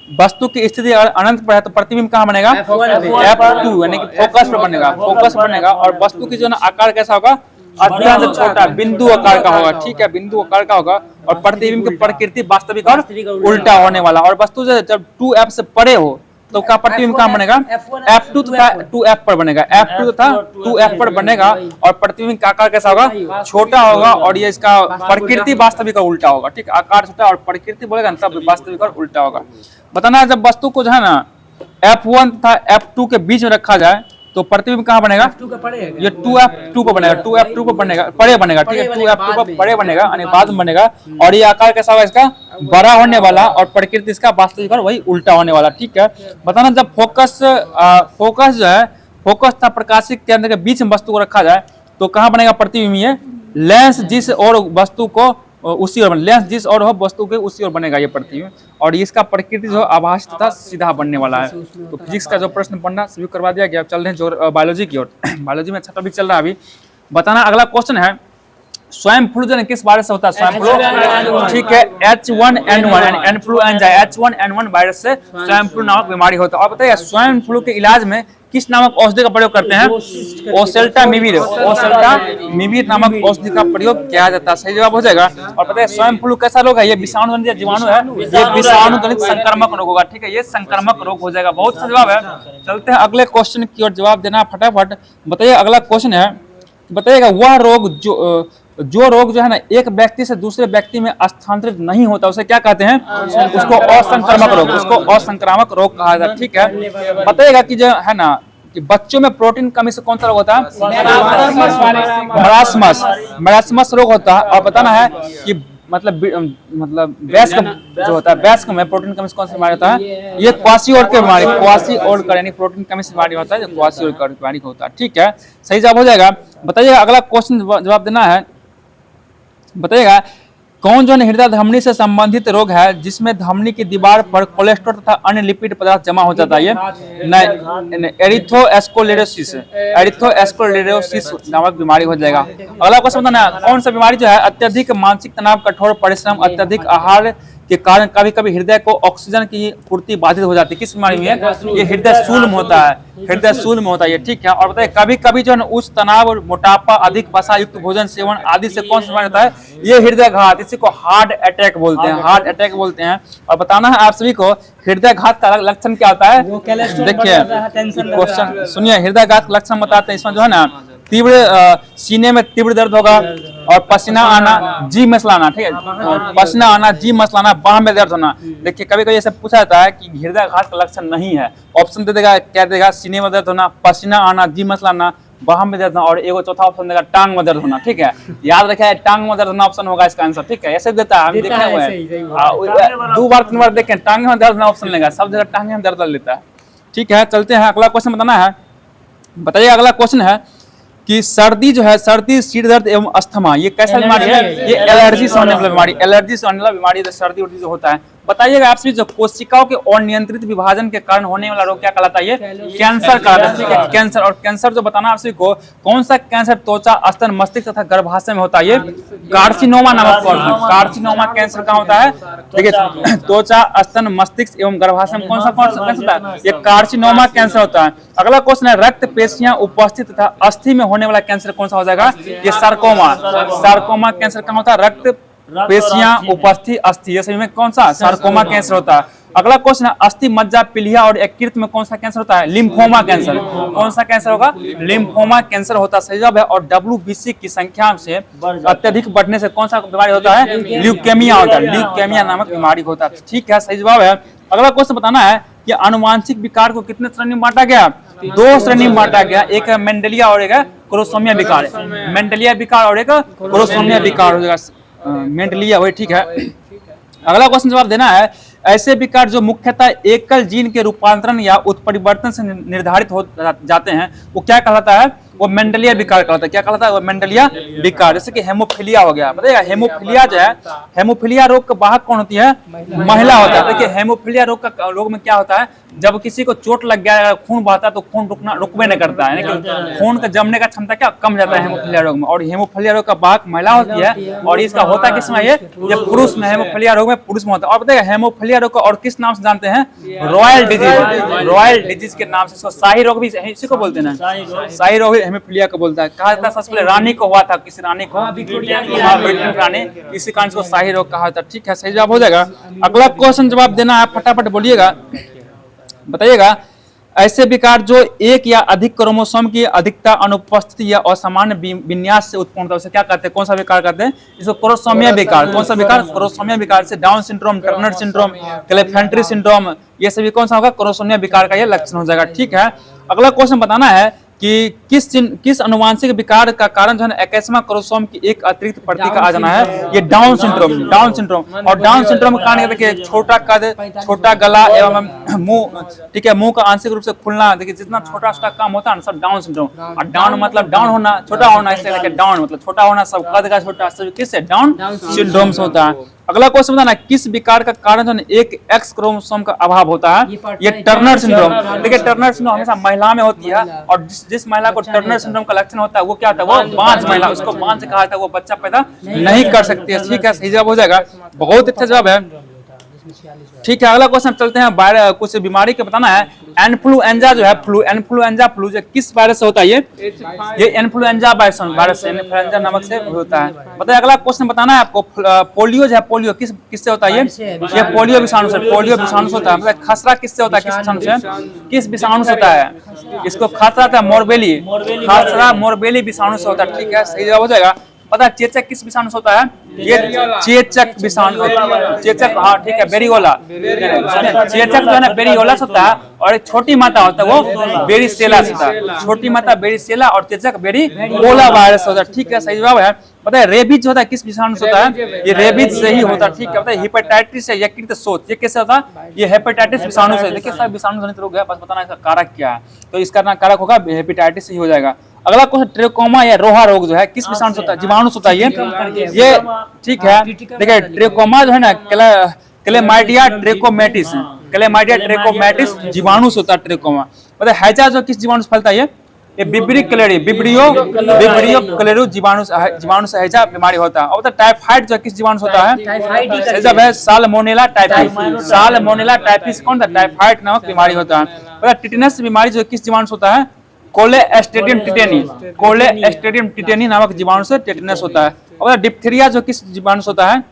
वस्तु की स्थिति अनंत पर है तो प्रतिबिंब कहाँ बनेगा? F2 यानी कि फोकस पर बनेगा। फोकस बनेगा। और वस्तु की जो ना आकार कैसा होगा? अत्यंत छोटा, बिंदु आकार का होगा। ठीक है, बिंदु आकार का होगा। और प्रतिबिंब की प्रकृति वास्तविक और उल्टा होने वाला। और वस्तु जब 2F से परे हो तो क्या प्रतिबिंब कहाँ बनेगा? F2 तथा 2F पर बनेगा। F2 तथा 2F पर बनेगा। और प्रतिबिंब का आकार कैसा होगा? छोटा होगा। और ये इसका प्रकृति वास्तविक और उल्टा होगा। ठीक, आकार छोटा और प्रकृति बोलेगा ना तब वास्तविक और उल्टा होगा। बताना है, जब वस्तु को जो है ना F1 तथा F2 के बीच में रखा जाए तो प्रतिबिंब कहाँ बनेगा? ये 2F2 पर बनेगा। 2F2 पर बनेगा, परे बनेगा। ठीक है, 2F2 पर परे बनेगा यानी बाद में बनेगा। और ये आकार कैसा होगा? इसका बड़ा होने वाला। और प्रकृति इसका वास्तविक और वही उल्टा होने वाला। ठीक है, बताना, जब फोकस जो है, फोकस तथा प्रकाशिक केंद्र के बीच में वस्तु को रखा जाए तो कहाँ बनेगा प्रतिबिंब? ये लेंस जिस और वस्तु को उसी ओर लेंस जिस और हो वस्तु के उसी ओर बनेगा ये प्रतिबिंब। और इसका प्रकृति जो आभासी तथा सीधा बनने वाला है। तो फिजिक्स का जो प्रश्न पढ़ना सभी करवा दिया गया। अब चल रहे हैं जो बायोलॉजी की ओर। बायोलॉजी में अच्छा टॉपिक चल रहा है अभी। बताना अगला क्वेश्चन है स्वाइन फ्लू जो किस वायरस से होता है? स्वाइन फ्लू, ठीक है, H1N1 इन्फ्लुएंजा H1N1 वायरस से स्वाइन फ्लू नामक बीमारी होता है। और बताइए स्वाइन फ्लू के इलाज में किस नामक औषधि का प्रयोग करते हैं? ओसेल्टामिविर, ओसेल्टामिविर नामक औषधि का प्रयोग किया जाता है। सही जवाब हो जाएगा। और पता है स्वाइन फ्लू कैसा रोग है? ये विषाणु जनित जीवाणु है, ये विषाणु जनित संक्रामक रोग होगा, ठीक है, ये संक्रामक रोग हो जाएगा। बहुत अच्छा जवाब है। चलते हैं अगले क्वेश्चन की ओर, जवाब देना फटाफट। बताइए अगला क्वेश्चन है, बताइएगा वह रोग जो रोग जो है ना एक व्यक्ति से दूसरे व्यक्ति में स्थानांतरित नहीं होता उसे क्या कहते हैं? उसको असंक्रामक रोग, उसको असंक्रामक रोग कहा जाता है, ठीक है। बताइएगा कि जो है ना कि बच्चों में प्रोटीन कमी से कौन सा रोग होता है? मरासमस रोग होता है। और बताना है कि मतलब वयस्क जो होता है, वयस्क में प्रोटीन कमी से कौन सी बीमारी होता है? ये क्वासिओर्कर बीमारी, क्वासिओर्कर यानी प्रोटीन कमी से बीमारी होता है, जो क्वासिओर्कर बीमारी होता है, ठीक है, सही जवाब हो जाएगा। बताइए अगला क्वेश्चन जवाब देना है। बताइएगा कौन जो हृदय धमनी से संबंधित रोग है जिसमें धमनी की दीवार पर कोलेस्ट्रॉल तथा अन्य लिपिड पदार्थ जमा हो जाता है? ये एरिथ्रोएस्क्लेरोसिस नामक बीमारी हो जाएगा। अगला क्वेश्चन बताना है कौन सा बीमारी जो है अत्यधिक मानसिक तनाव, कठोर परिश्रम, अत्यधिक आहार के कारण कभी कभी हृदय को ऑक्सीजन की पूर्ति बाधित हो जाती है? किस बीमारी में? ये हृदय शूल में होता है, हृदय शूल में होता है ये, ठीक है। और बताइए कभी कभी जो है उच्च तनाव, मोटापा, अधिक वसा युक्त भोजन सेवन आदि से कौन सा बीमारी होता है? ये हृदय घात, इसी को हार्ट अटैक बोलते हैं, हार्ट अटैक बोलते हैं। और बताना है आप सभी को हृदय घात का लक्षण क्या होता है? देखिए क्वेश्चन सुनिए, हृदय घात का लक्षण बताते हैं। इसमें जो है ना तीव्र सीने में तीव्र दर्द होगा और पसीना आना, जी मसलाना, ठीक है, पसीना आना, जी मसलाना, बाह में दर्द होना। देखिए कभी कभी ऐसे पूछा जाता है कि हृदय घात का लक्षण नहीं है, ऑप्शन दे देगा, क्या देगा? सीने में दर्द होना, पसीना आना, जी मसलाना, बाह में दर्द होना, और एगो चौथा ऑप्शन देगा टांग में दर्द होना, ठीक है। याद रखिए टांग में दर्द होना ऑप्शन होगा इसका आंसर, ठीक है, ऐसे देता है, हम देखे हुए हैं 2 बार 3 बार देखें, टांग में दर्द होना ऑप्शन लेगा, सब जगह टांग में दर्द लेता है, ठीक है। चलते हैं अगला क्वेश्चन बताना है। बताइए अगला क्वेश्चन है कि सर्दी जो है, सर्दी, सिर दर्द एवं अस्थमा, ये कैसा बीमारी है? ये एलर्जी से होने वाला बीमारी, एलर्जी से होने वाला बीमारी, सर्दी उर्दी जो होता है। बताइएगा आपसे जो कोशिकाओं के अनियंत्रित विभाजन के कारण होने वाला रोग क्या कहलाता है? ये कैंसर कहलाता है, ठीक है, कैंसर। और कैंसर जो बताना आपसे को कौन सा कैंसर त्वचा, स्तन, मस्तिष्क तथा गर्भाशय में होता है? ये कार्सिनोमा नामक कार्सिनोमा कैंसर कहाँ होता है? देखिए त्वचा, स्तन, मस्तिष्क एवं गर्भाशय में कौन सा कैंसर होता है? ये कार्सिनोमा कैंसर होता है। अगला क्वेश्चन है रक्त पेशियां उपस्थित तथा अस्थि में होने वाला कैंसर कौन सा हो जाएगा? ये सार्कोमा, सार्कोमा कैंसर कहाँ होता है? रक्त पेशियां उपस्थित अस्थि, ये सभी में कौन सा? सार्कोमा कैंसर होता है। अगला क्वेश्चन है अस्थि, मज्जा, पीलिया और यकृत में कौन सा कैंसर होता है? Lymphoma cancer. कौन सा कैंसर होगा? लिम्फोमा कैंसर होता है, सही जवाब है। और WBC की संख्या से अत्यधिक बढ़ने से कौन सा बीमारी होता है? ल्यूकेमिया होता है, ल्यूकेमिया नामक बीमारी होता है, ठीक है, सही जवाब है। अगला क्वेश्चन बताना है कि अनुवांशिक विकार को कितने श्रेणी में बांटा गया? 2 श्रेणी में बांटा गया, एक है मेंडेलिया और एक है क्रोमोसोमिया विकार। मेंडेलिया विकार और एक क्रोमोसोमिया विकार हो जाएगा, मेंडेलिया वही, ठीक है। अगला क्वेश्चन जवाब देना है ऐसे विकार जो मुख्यतः एकल जीन के रूपांतरण या उत्परिवर्तन से निर्धारित हो जाते हैं वो क्या कहलाता है? वो मेंडेलिया विकार कहलाता है। क्या कहलाता है? वो मेंडेलिया विकार। जैसे कि हेमोफिलिया हो गया, बताइएगा हेमोफिलिया जो है, हेमोफिलिया रोग का वाहक कौन होती है? महिला होता है। देखिए हेमोफिलिया रोग में क्या होता है? जब किसी को चोट लग गया, खून बहता है तो खून रुकवे नहीं करता है, खून का जमने का क्षमता क्या कम जाता है हेमोफिलिया रोग में। और हेमोफिलिया रोग का वाहक महिला होती है और इसका होता किसमें? ये पुरुष में, हेमोफिलिया रोग में पुरुष में होता है। और बताइएगा हेमोफिलिया रोग को और किस नाम से जानते हैं? रॉयल डिजीज, रॉयल डिजीज के नाम से। इसको शाही रोग भी इसी को बोलते हैं, शाही रोग हेमोफिलिया को बोलता है। कहा जाता है सबसे पहले रानी को हुआ था, किसी रानी को, ब्रिटेन रानी, इसी कारण को शाही रोग कहा था, ठीक है, सही जवाब हो जाएगा। अगला क्वेश्चन जवाब देना है, फटाफट बोलिएगा। बताइएगा ऐसे विकार जो एक या अधिक क्रोमोसोम की अधिकता, अनुपस्थिति या असामान्य विन्यास से उत्पन्न होता है उसे क्या कहते हैं? कौन सा विकार कहते हैं? इसको क्रोमोसोमिया विकार। कौन सा विकार? क्रोमोसोमिया विकार से Down syndrome, Turner syndrome, Klinefelter syndrome, ये सभी कौन सा होगा? क्रोमोसोमिया विकार का ये लक्षण हो जाएगा, ठीक है। अगला क्वेश्चन बताना है कि किस अनुवांशिक विकार का कारण जो है ना 21वां क्रोमोसोम की एक अतिरिक्त प्रति का आ जाना है, ये डाउन सिंड्रोम। और डाउन सिंड्रोम का कारण देखिए छोटा कद, छोटा गला एवं मुंह, ठीक है, मुंह का आंशिक रूप से खुलना, देखिए जितना छोटा छोटा काम होता है ना सब डाउन सिंड्रोम। और डाउन मतलब डाउन होना, छोटा होना, इसलिए देखिए डाउन मतलब छोटा होना, सब कद का छोटा, सब किससे डाउन सिंड्रोम से होता है। अगला क्वेश्चन बताना, किस विकार का कारण जो है एक एक्स क्रोमोसोम का अभाव होता है, ये टर्नर सिंड्रोम। देखिए टर्नर सिंड्रोम हमेशा महिला में होती है, और जिस महिला को टर्नर सिंड्रोम का लक्षण होता है वो क्या होता है, वो बांझ महिला, उसको बांझ कहा जाता है, वो बच्चा पैदा नहीं कर सकती है। ठीक है, सही जवाब हो जाएगा, बहुत अच्छा जवाब है। ठीक है, अगला क्वेश्चन चलते हैं, कुछ बीमारी के बताना है। इन्फ्लुएंजा जो है, इन्फ्लुएंजा फ्लू जो किस वायरस से होता है, ये इन्फ्लुएंजा वायरस इन्फ्लुएंजा नामक से होता है। बताइए, अगला क्वेश्चन बताना है आपको, पोलियो जो है, पोलियो किससे होता है, ये पोलियो विषाणु से, पोलियो विषाणु से होता है। मतलब खसरा किससे होता है, किस विषाणु से, किस विषाणु से होता है, इसको खसरा था मोरबेली, खसरा मोरबेली विषाणु से होता है। ठीक है, सही जवाब हो जाएगा। पता है चेचक किस विषाणु से होता है, ये चेचक विषाणु, चेचक, हाँ ठीक है, बेरियोला, चेचक जो है ना बेरियोला से होता है, और एक छोटी माता होता है वो बेरिसेला से होता है, छोटी माता बेरिसेला और चेचक बेरियोला वायरस होता है। ठीक है, सही जवाब है। पता है रेबीज जो होता है किस विषाणु से होता है, ये रेबीज से ही होता है। ठीक है, पता है हेपेटाइटिस है, यकृत शोथ, ये कैसे होता है, ये हेपेटाइटिस विषाणु से। देखिए सब विषाणु जनित रोग है, बस बताना इसका कारक क्या है, तो इसका कारक होगा हेपेटाइटिस ही हो जाएगा। अगला क्वेश्चन, ट्रेकोमा या रोहा रोग जो है किस विषाणु से होता है, जीवाणु से होता है ये ठीक है। देखिए ट्रेकोमा जो है ना क्लेमाइडिया ट्रेकोमेटिस, क्लेमाइडिया ट्रेकोमेटिस जीवाणु से होता है ट्रेकोमा। मतलब हैजा जो किस जीवाणु से फैलता है, ये बिब्रियो क्लेरी जीवाणु से हैजा बीमारी होता है। और मतलब टाइफाइड जो किस जीवाणु से होता है, जब है साल्मोनेला टाइफिस, साल्मोनेला टाइफिस कौन सा, टाइफाइड नामक बीमारी होता है। मतलब टिटेनस बीमारी जो किस जीवाणु से होता है, कोलेस्ट्रेडियम टिटेनी, कोलेस्ट्रेडियम टिटेनी नामक जीवाणु से टिटेनस होता है। और डिप्थीरिया जो किस जीवाणु से होता है,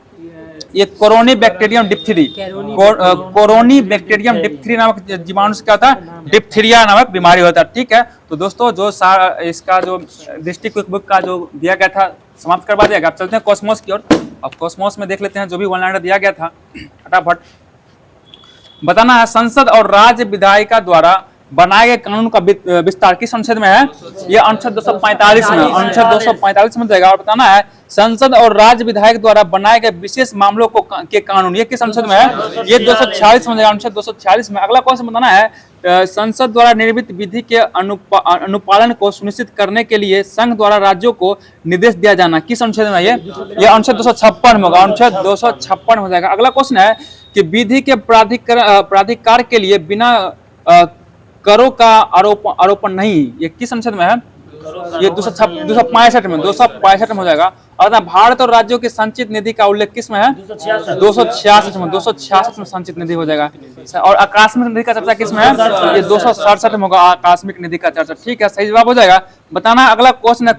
ये कोरोनी बैक्टीरियम डिप्थीरी, कोरोनी बैक्टीरियम डिप्थीरी नामक जीवाणु से क्या होता है, डिप्थीरिया नामक बीमारी होता है। ठीक है, तो दोस्तों जो इसका जो डिस्ट्रिक्ट क्विक बुक का जो दिया गया था समाप्त करवा दिया गया। अब चलते हैं कॉस्मोस की ओर। अब कॉस्मोस में देख लेते हैं जो भी वन लाइनर दिया गया था, फटाफट बताना है। संसद और राज्य विधायिका द्वारा बनाए गए कानून का विस्तार किस अनुच्छेद में है, ये अनुच्छेद 245 में, अनुच्छेद 245 में जाएगा। और बताना है संसद और राज्य विधायक द्वारा बनाए गए विशेष मामलों के कानून, ये किस अनुच्छेद में है, ये 246 में जाएगा, अनुच्छेद 246 में। अगला क्वेश्चन बताना है, संसद द्वारा निर्मित विधि के अनुपालन को सुनिश्चित करने के लिए संघ द्वारा राज्यों को निर्देश दिया जाना किस अनुच्छेद में, ये अनुच्छेद 256 में होगा, अनुच्छेद 256 हो जाएगा। अगला क्वेश्चन है कि विधि के प्राधिकार के लिए बिना करों का आरोपण नहीं, ये किस अनुच्छेद में है, ये 265 में, 265 में हो जाएगा। और भारत और राज्यों की संचित निधि का उल्लेख किस में है, 266 में, 266 में संचित निधि हो जाएगा। और आकस्मिक निधि का चर्चा किस में है, ये 267 में होगा आकस्मिक निधि का चर्चा। ठीक है, सही जवाब हो जाएगा। बताना अगला क्वेश्चन है,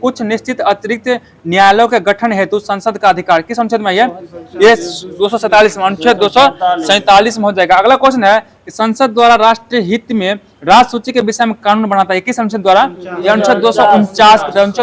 कुछ निश्चित अतिरिक्त न्यायालयों के गठन हेतु संसद का अधिकार किस अनुच्छेद में, ये 247 में, अनुच्छेद 247 में हो जाएगा। अगला क्वेश्चन है, संसद द्वारा राष्ट्रीय हित में राज्य सूची के विषय में कानून बनाता है किस अनुच्छेद द्वारा, यह अनुच्छेद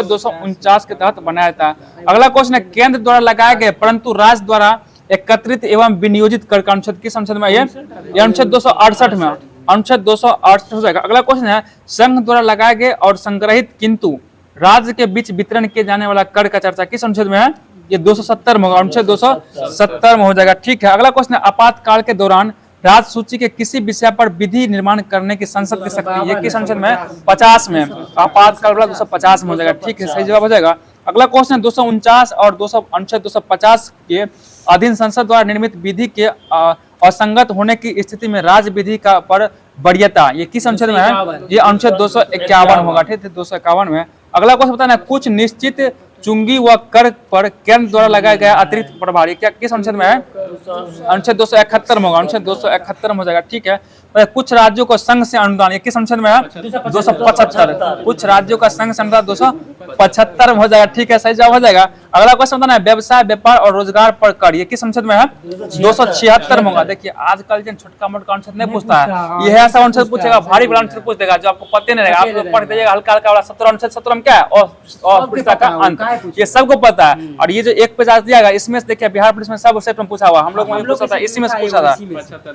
249 के तहत बनाया था। अगला क्वेश्चन है, केंद्र द्वारा लगाए गए परंतु राज्य द्वारा एकत्रित एवं विनियोजित कर का अनुच्छेद किस अनुच्छेद में, ये अनुच्छेद 268 में, अनुच्छेद 268 हो जाएगा। अगला क्वेश्चन है, संघ द्वारा लगाए गए और संग्रहित किंतु राज्य के बीच वितरण किए जाने वाला कर का चर्चा किस अनुच्छेद में है, ये 270 में होगा, अनुच्छेद 270 में हो जाएगा। ठीक है, अगला क्वेश्चन है, आपातकाल के दौरान राज्य सूची के किसी विषय पर विधि निर्माण करने की संसद की शक्ति, ये किस अनुच्छेद में, 50 में, आपातकाल वाला 250 में हो जाएगा। ठीक है, सही जवाब हो जाएगा। अगला क्वेश्चन 249 और अनुच्छेद 250 के अधीन संसद द्वारा निर्मित विधि के असंगत होने की स्थिति में राज्य विधि का पर वरीयता, ये किस अनुच्छेद में है, ये अनुच्छेद 251 होगा। ठीक है, 251 में। अगला क्वेश्चन बताना है, कुछ निश्चित चुंगी व कर पर केंद्र द्वारा लगाया गया अतिरिक्त प्रभार, ये क्या किस अनुच्छेद में है, अनुच्छेद 271 में होगा, अनुच्छेद 271 में हो जाएगा। ठीक है, कुछ राज्यों को संघ से अनुदान, ये किस अनुच्छेद में है, 275, कुछ राज्यों का संघ से अनुदान 275 में हो जाएगा। ठीक है, सही जवाब हो जाएगा। अगला क्वेश्चन बताना है, व्यवसाय व्यापार और रोजगार पर कर, ये किस अनुच्छेद में है, 276 में होगा। देखिए आजकल जो छोटका मोटका अनुच्छेद नहीं पूछता है, यह ऐसा अनुच्छेद पूछेगा, भारी बड़ा अनुच्छेद पूछ देगा जो आपको पता नहीं रहेगा, आप पढ़ दीजिएगा हल्का हल्का वाला 17 अनुच्छेद 17 में क्या है, और पृष्ठ का अंत, ये सबको पता है। और ये जो एक पेज आज दिया गया इसमें से देखिए बिहार पुलिस में सब सेट में पूछा हुआ, हम लोग में पूछा था, इसी में से पूछा था,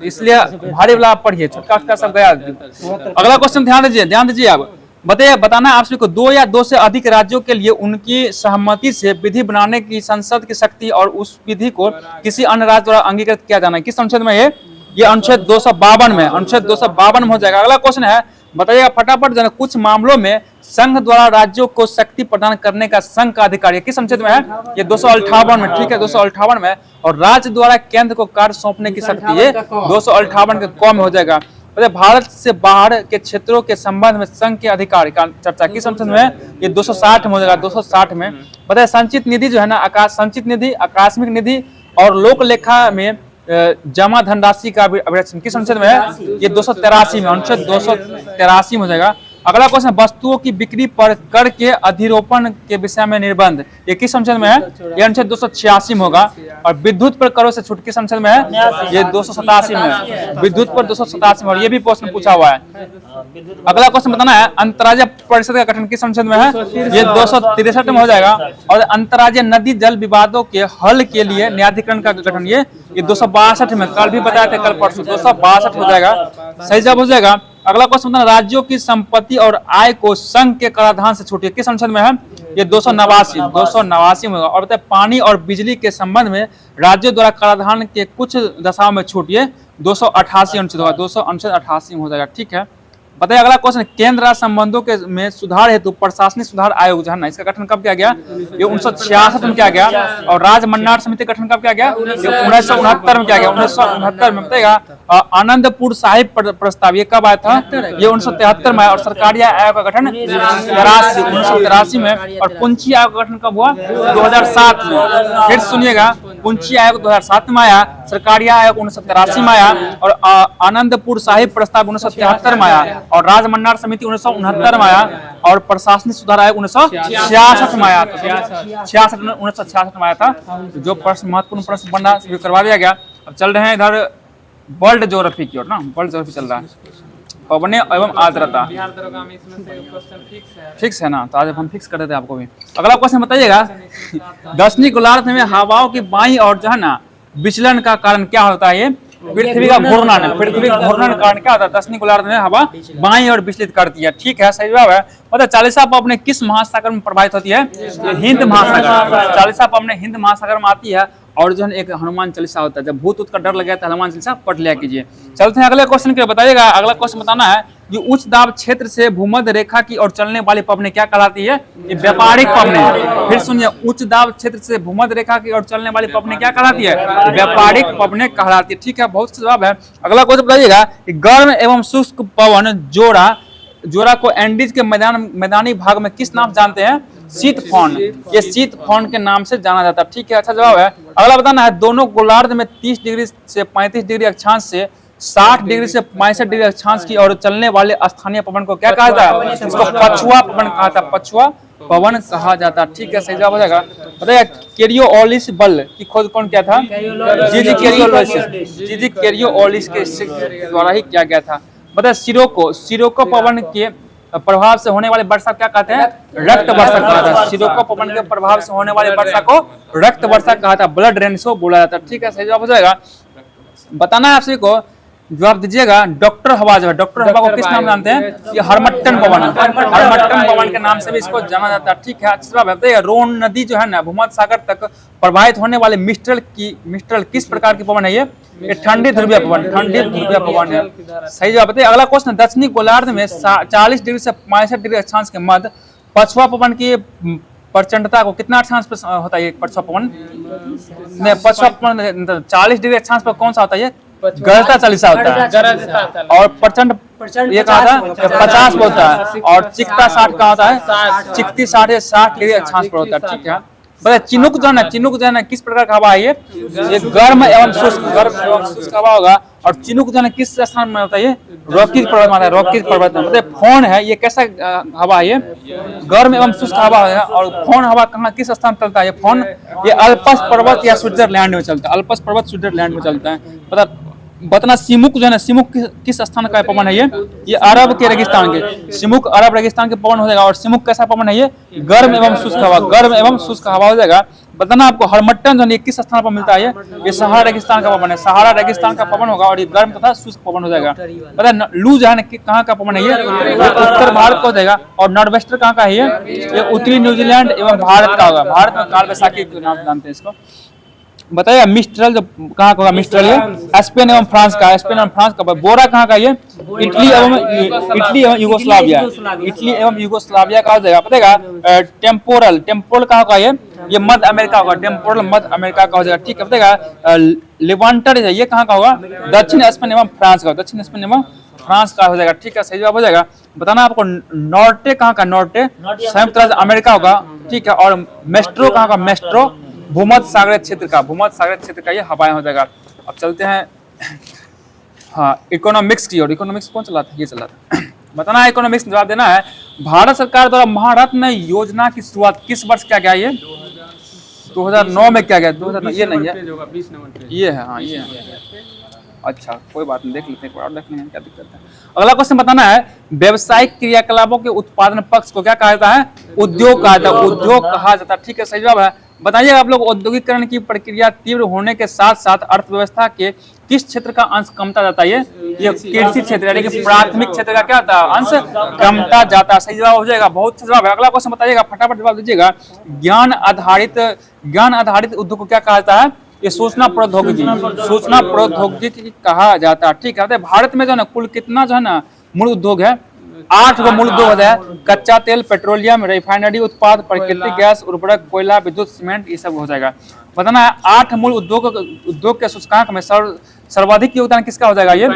इसलिए भारी वाला आप पढ़िए, छोटका सब गया। अगला क्वेश्चन ध्यान दीजिए आप, बताना है आप सभी को 2 या 2 से अधिक राज्यों के लिए उनकी सहमति से विधि बनाने की संसद की शक्ति और उस विधि को किसी अन्य राज्य द्वारा अंगीकृत किया जाना है। किस अनुच्छेद में ये अनुच्छेद 252 में, अनुच्छेद 252 में हो जाएगा। अगला क्वेश्चन है, बताइएगा फटाफट जरा, कुछ मामलों में संघ द्वारा राज्यों को शक्ति प्रदान करने का संघ का अधिकार है। किस अनुच्छेद में है? ये 258 में, ठीक है 258 में। और राज्य द्वारा केंद्र को कार्य सौंपने की शक्ति ये 258 के क में हो जाएगा। भारत से बाहर के क्षेत्रों के संबंध में संघ के अधिकार का चर्चा किस अनुच्छेद में है? ये 260 में हो जाएगा, 260 में। बताए संचित निधि जो है ना, संचित निधि, आकस्मिक निधि और लोक लेखा में जमा धनराशि का अभिरक्षण किस अनुच्छेद में है? ये 283 में, अनुच्छेद 283 में हो जाएगा। अगला क्वेश्चन, वस्तुओं की बिक्री पर कर के अधिरोपण के विषय में निर्बंध, ये किस अनुच्छेद में है? ये अनुच्छेद 286 में होगा। और विद्युत पर करों से छूट किस अनुच्छेद में है? ये 287 में है, विद्युत पर 287 में। और ये भी प्रश्न पूछा हुआ है। अगला क्वेश्चन बताना है, अंतर्राज्यीय परिषद का गठन किस अनुच्छेद में है? ये 263 में हो जाएगा। और अंतर्राज्यीय नदी जल विवादों के हल के लिए न्यायाधिकरण का गठन ये 262 में, कल भी बताया था, कल परसों 262 हो जाएगा, सही जवाब हो जाएगा। अगला क्वेश्चन बताना, राज्यों की संपत्ति और आय को संघ के कराधान से छूट किस अनुच्छेद में है? ये 289 में होगा। और बताए पानी और बिजली के संबंध में राज्यों द्वारा कराधान के कुछ दशाओं में छूट ये 288 अनुच्छेद होगा, 288 में हो जाएगा, ठीक है। बताइए अगला क्वेश्चन, केंद्र राज्य संबंधों के में सुधार हेतु प्रशासनिक सुधार आयोग जो है ना, इसका गठन कब किया गया? ये 1966 में किया गया। और राज्य मंडार समिति का गठन कब किया गया? 1969 में किया गया, 1969 में। बताएगा आनंदपुर साहिब प्रस्ताव ये कब आया था? ये 1973 में। और सरकारी आयोग का गठन 1983 में। और पूंजी आयोग का गठन कब हुआ? 2007 में। फिर सुनिएगा, पूंजी आयोग 2007 में आया, सरकारी आयोग 1983 में आया, और आनंदपुर साहिब प्रस्ताव 1973 में आया, और राजमंडार समिति 1969 में आया, और प्रशासनिक सुधार आयोग 1966 में आया था, 1966 में आया था। जो प्रश्न महत्वपूर्ण प्रश्न बनना करवा दिया गया। अब चल रहे हैं इधर वर्ल्ड ज्योग्राफी की ओर ना, वर्ल्ड ज्योग्राफी चल रहा है। पवने एवं आर्द्रता फिक्स है ना, तो आज हम फिक्स कर देते हैं आपको भी। अगला क्वेश्चन बताइएगा, दक्षिणी गोलार्ध में हवाओं की बाईं और जो है ना विचलन का कारण क्या होता है? ये पृथ्वी का घूर्णन, पृथ्वी का घूर्णन के कारण क्या होता है? दक्षिणी गोलार्ध में हवा बाईं और विचलित करती है, ठीक है, सही जवाब है। मतलब चालीसा पवन किस महासागर में प्रभावित होती है? ये हिंद महासागर। चालीसा पवन हिंद महासागर में आती है। और जो है एक हनुमान चालीसा होता है, जब भूत ऊत का डर लगे तो हनुमान चालीसा पढ़ लिया कीजिए। चलते हैं अगले क्वेश्चन के, बताइएगा अगला क्वेश्चन बताना है, जो उच्च दाब क्षेत्र से भूमध्य रेखा की ओर चलने वाली पवनें क्या कहलाती है? ये व्यापारिक पवनें। फिर सुनिए, उच्च दाब क्षेत्र से भूमध्य रेखा की ओर चलने वाली पवनें क्या कहलाती है? व्यापारिक पवनें कहलाती है, ठीक है, बहुत से जवाब है। अगला क्वेश्चन बताइएगा, गर्म एवं शुष्क पवन जोरा को एंडीज के मैदानी भाग में किस नाम जानते हैं? शीत फोन। ये शीत फोन के नाम से जाना जाता है, ठीक है, अच्छा जवाब है। अगला बताना है, दोनों गोलार्ध में 30 डिग्री से 35 डिग्री अक्षांश से 60 डिग्री से 65 डिग्री अक्षांश की ओर चलने वाले स्थानीय पवन को क्या कहा जाता है? इसको पछुआ पवन कहा जाता है, पछुआ पवन कहा जाता है, ठीक है, सही जवाब हो जाएगा। बताइए कोरियोलिस बल की खोज कौन किया था? जी कोरियोलिस के द्वारा ही किया गया था। बताइए सिरोको पवन के प्रभाव से होने वाले वर्षा क्या कहते हैं? रक्त वर्षा कहा जाता है। सिरोको पवन के प्रभाव से होने वाले वर्षा को रक्त वर्षा कहा जाता है, ब्लड रेन को बोला जाता है, ठीक है, सही जवाब हो जाएगा। बताना है आप सभी को, जवाब दीजिएगा। डॉक्टर हवा जो है, डॉक्टर हवा को किस नाम जानते हैं? ये हरमट्टन पवन, हरमट्टन पवन के नाम से भी इसको जाना जाता है, ठीक है, अच्छा जवाब है। रोन नदी जो है ना भूमध्य सागर तक प्रवाहित होने वाले मिस्ट्रल किस प्रकार की पवन है? ये ठंडी ध्रुवीय पवन, ठंडी ध्रुवीय पवन है, सही जवाब बताइए। अगला क्वेश्चन, दक्षिणी गोलार्ध में 40 डिग्री से 65 डिग्री अक्षांश के मध्य पछुआ पवन की प्रचंडता को कितना अक्षांश पर होता है? पछुआ पवन में पछुआ पवन 40 डिग्री अक्षांश पर कौन सा होता है? गरजता चालीसा होता है। और प्रचंड ये कहा था 50 पर होता है। और चिकता 60 का होता है, चिकती 60 डिग्री अक्षांश पर होता है, ठीक है। बताइए चिनुक जो है ना किस प्रकार का हवा है? ये गर्म एवं शुष्क हवा होगा। और चिनुक जो है किस स्थान में होता है? ये रॉकी पर्वत में। मतलब फोन है, ये कैसा हवा है? ये गर्म एवं शुष्क हवा है। और फोन हवा कहाँ किस स्थान पर चलता है? ये फोन ये अल्पस पर्वत या स्विट्जरलैंड में चलता है, अल्पस पर्वत स्विट्जरलैंड में चलता है। पता बताना सिमुक जो है ना, सिमुक किस स्थान का पवन है ये अरब के रेगिस्तान के, सिमुक अरब रेगिस्तान के पवन हो जाएगा। और सिमुक कैसा पवन है ये? गर्म एवं शुष्क हवा, गर्म एवं शुष्क हवा हो जाएगा। बताना आपको हरमट्टन जो है किस स्थान पर मिलता है ये सहारा रेगिस्तान का पवन है, सहारा रेगिस्तान का पवन होगा और ये गर्म तथा शुष्क पवन हो जाएगा। पता लू जो है ना कहाँ का पवन है ये उत्तर भारत का हो जाएगा। और नॉर्थ वेस्टर कहाँ का है ये उत्तरी न्यूजीलैंड एवं भारत का होगा। भारत में काल बैसाखी के नाम जानते हैं इसको। बताइए मिस्ट्रल जो कहाँ का होगा? मिस्ट्रल ये स्पेन एवं फ्रांस का, स्पेन एवं फ्रांस का। बोरा कहाँ का ये? इटली एवं यूगोस्लाविया, इटली एवं यूगोस्लाविया का हो जाएगा। बताएगा टेम्पोरल, टेम्पोरल कहाँ का ये मध्य अमेरिका होगा, टेम्पोरल मध्य अमेरिका का हो जाएगा। ठीक है। बताएगा लेवांटर ये कहाँ का होगा? दक्षिण स्पेन एवं फ्रांस का, दक्षिण स्पेन एवं फ्रांस का हो जाएगा। ठीक है, सही जवाब हो जाएगा। बताना आपको नॉर्टे कहाँ का? नॉर्टे संयुक्त राज्य अमेरिका होगा। ठीक है। और मेस्ट्रो कहाँ का? मेस्ट्रो भूमध्य सागरीय क्षेत्र का, भूमध्य सागरीय क्षेत्र का ये हवाएं हो जाएगा। अब चलते हैं हाँ इकोनॉमिक्स की ओर। इकोनॉमिक्स कौन चलाता है? ये चलाता है। बताना है इकोनॉमिक्स जवाब देना है। भारत सरकार द्वारा महारत्न योजना की शुरुआत किस वर्ष किया गया? ये 2009 में किया गया। 2009 ये नहीं है, ये है, हाँ ये है। अच्छा कोई बात नहीं, देख लेते हैं, और देख लेंगे क्या दिक्कत है। अगला क्वेश्चन बताना है व्यवसायिक क्रियाकलापों के उत्पादन पक्ष को क्या कहा जाता है? उद्योग कहा जाता है, उद्योग कहा जाता है। ठीक है, सही जवाब है। बताइए आप लोग औद्योगिकरण की प्रक्रिया तीव्र होने के साथ साथ अर्थव्यवस्था के किस क्षेत्र का अंश कमता जाता है? ये कृषि क्षेत्र यानी कि प्राथमिक क्षेत्र का क्या होता है? अंश कमता जाता है। सही जवाब हो जाएगा, बहुत सही जवाब है। अगला क्वेश्चन बताइएगा, फटाफट जवाब दीजिएगा। ज्ञान आधारित उद्योग को क्या कहा जाता है? ये सूचना प्रौद्योगिकी, सूचना प्रौद्योगिकी कहा जाता है। ठीक है। भारत में जो है ना कुल कितना जो है ना मूल उद्योग है? 8 गो मूल उद्योग है। कच्चा तेल, पेट्रोलियम, रिफाइनरी उत्पाद, प्राकृतिक गैस, उर्वरक, कोयला, विद्युत, सीमेंट, ये सब हो जाएगा। बताना है 8 मूल उद्योग के सूचकांक में सर्वाधिक योगदान किसका हो जाएगा? ये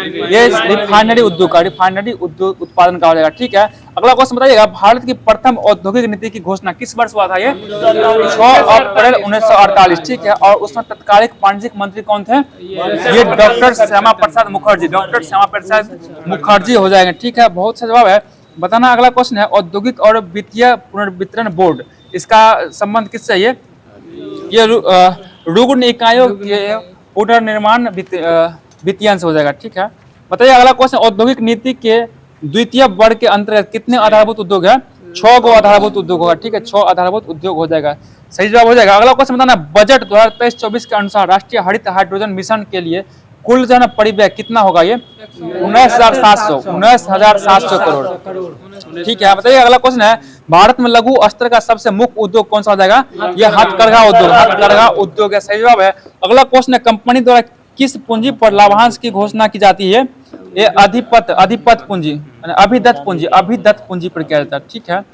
रिफाइनरी उद्योग का, रिफाइनरी उद्योग उत्पादन का हो जाएगा। ठीक है। अगला क्वेश्चन बताइएगा, भारत की प्रथम औद्योगिक नीति की घोषणा किस वर्ष हुआ था? ये 6 अप्रैल 1948। ठीक है। और उसमें तत्कालिक वाणिज्यिक मंत्री कौन थे? ये डॉक्टर श्यामा प्रसाद मुखर्जी, डॉक्टर श्यामा प्रसाद मुखर्जी हो जाएंगे। ठीक है, बहुत सा जवाब है। बताना अगला क्वेश्चन है औद्योगिक और वित्तीय पुनर्वितरण बोर्ड, इसका संबंध किससे? ये रुग्ण इकाइयों के पुनर्निर्माण वित्तीय हो जाएगा। ठीक है। बताइए अगला क्वेश्चन, औद्योगिक नीति के द्वितीय वर्ग के अंतर्गत कितने आधारभूत उद्योग है? 6 गो आधारभूत उद्योग होगा। ठीक है, 6 आधारभूत उद्योग हो जाएगा। सही जवाब हो जाएगा। अगला क्वेश्चन बताना, बजट 2023-24 के अनुसार राष्ट्रीय हरित हाइड्रोजन मिशन के लिए कुल जो है परिव्यय कितना होगा? ये 19,700 करोड़। ठीक है। बताइए अगला क्वेश्चन है, भारत में लघु अस्त्र का सबसे मुख्य उद्योग कौन सा हो जाएगा? ये हथकरघा उद्योग, हथकरघा उद्योग है। सही जवाब है। अगला क्वेश्चन है, कंपनी द्वारा किस पूंजी पर लाभांश की घोषणा की जाती है? ये अधिपत पूंजी, अभिदत्त पूंजी पर किया जाता है। ठीक है।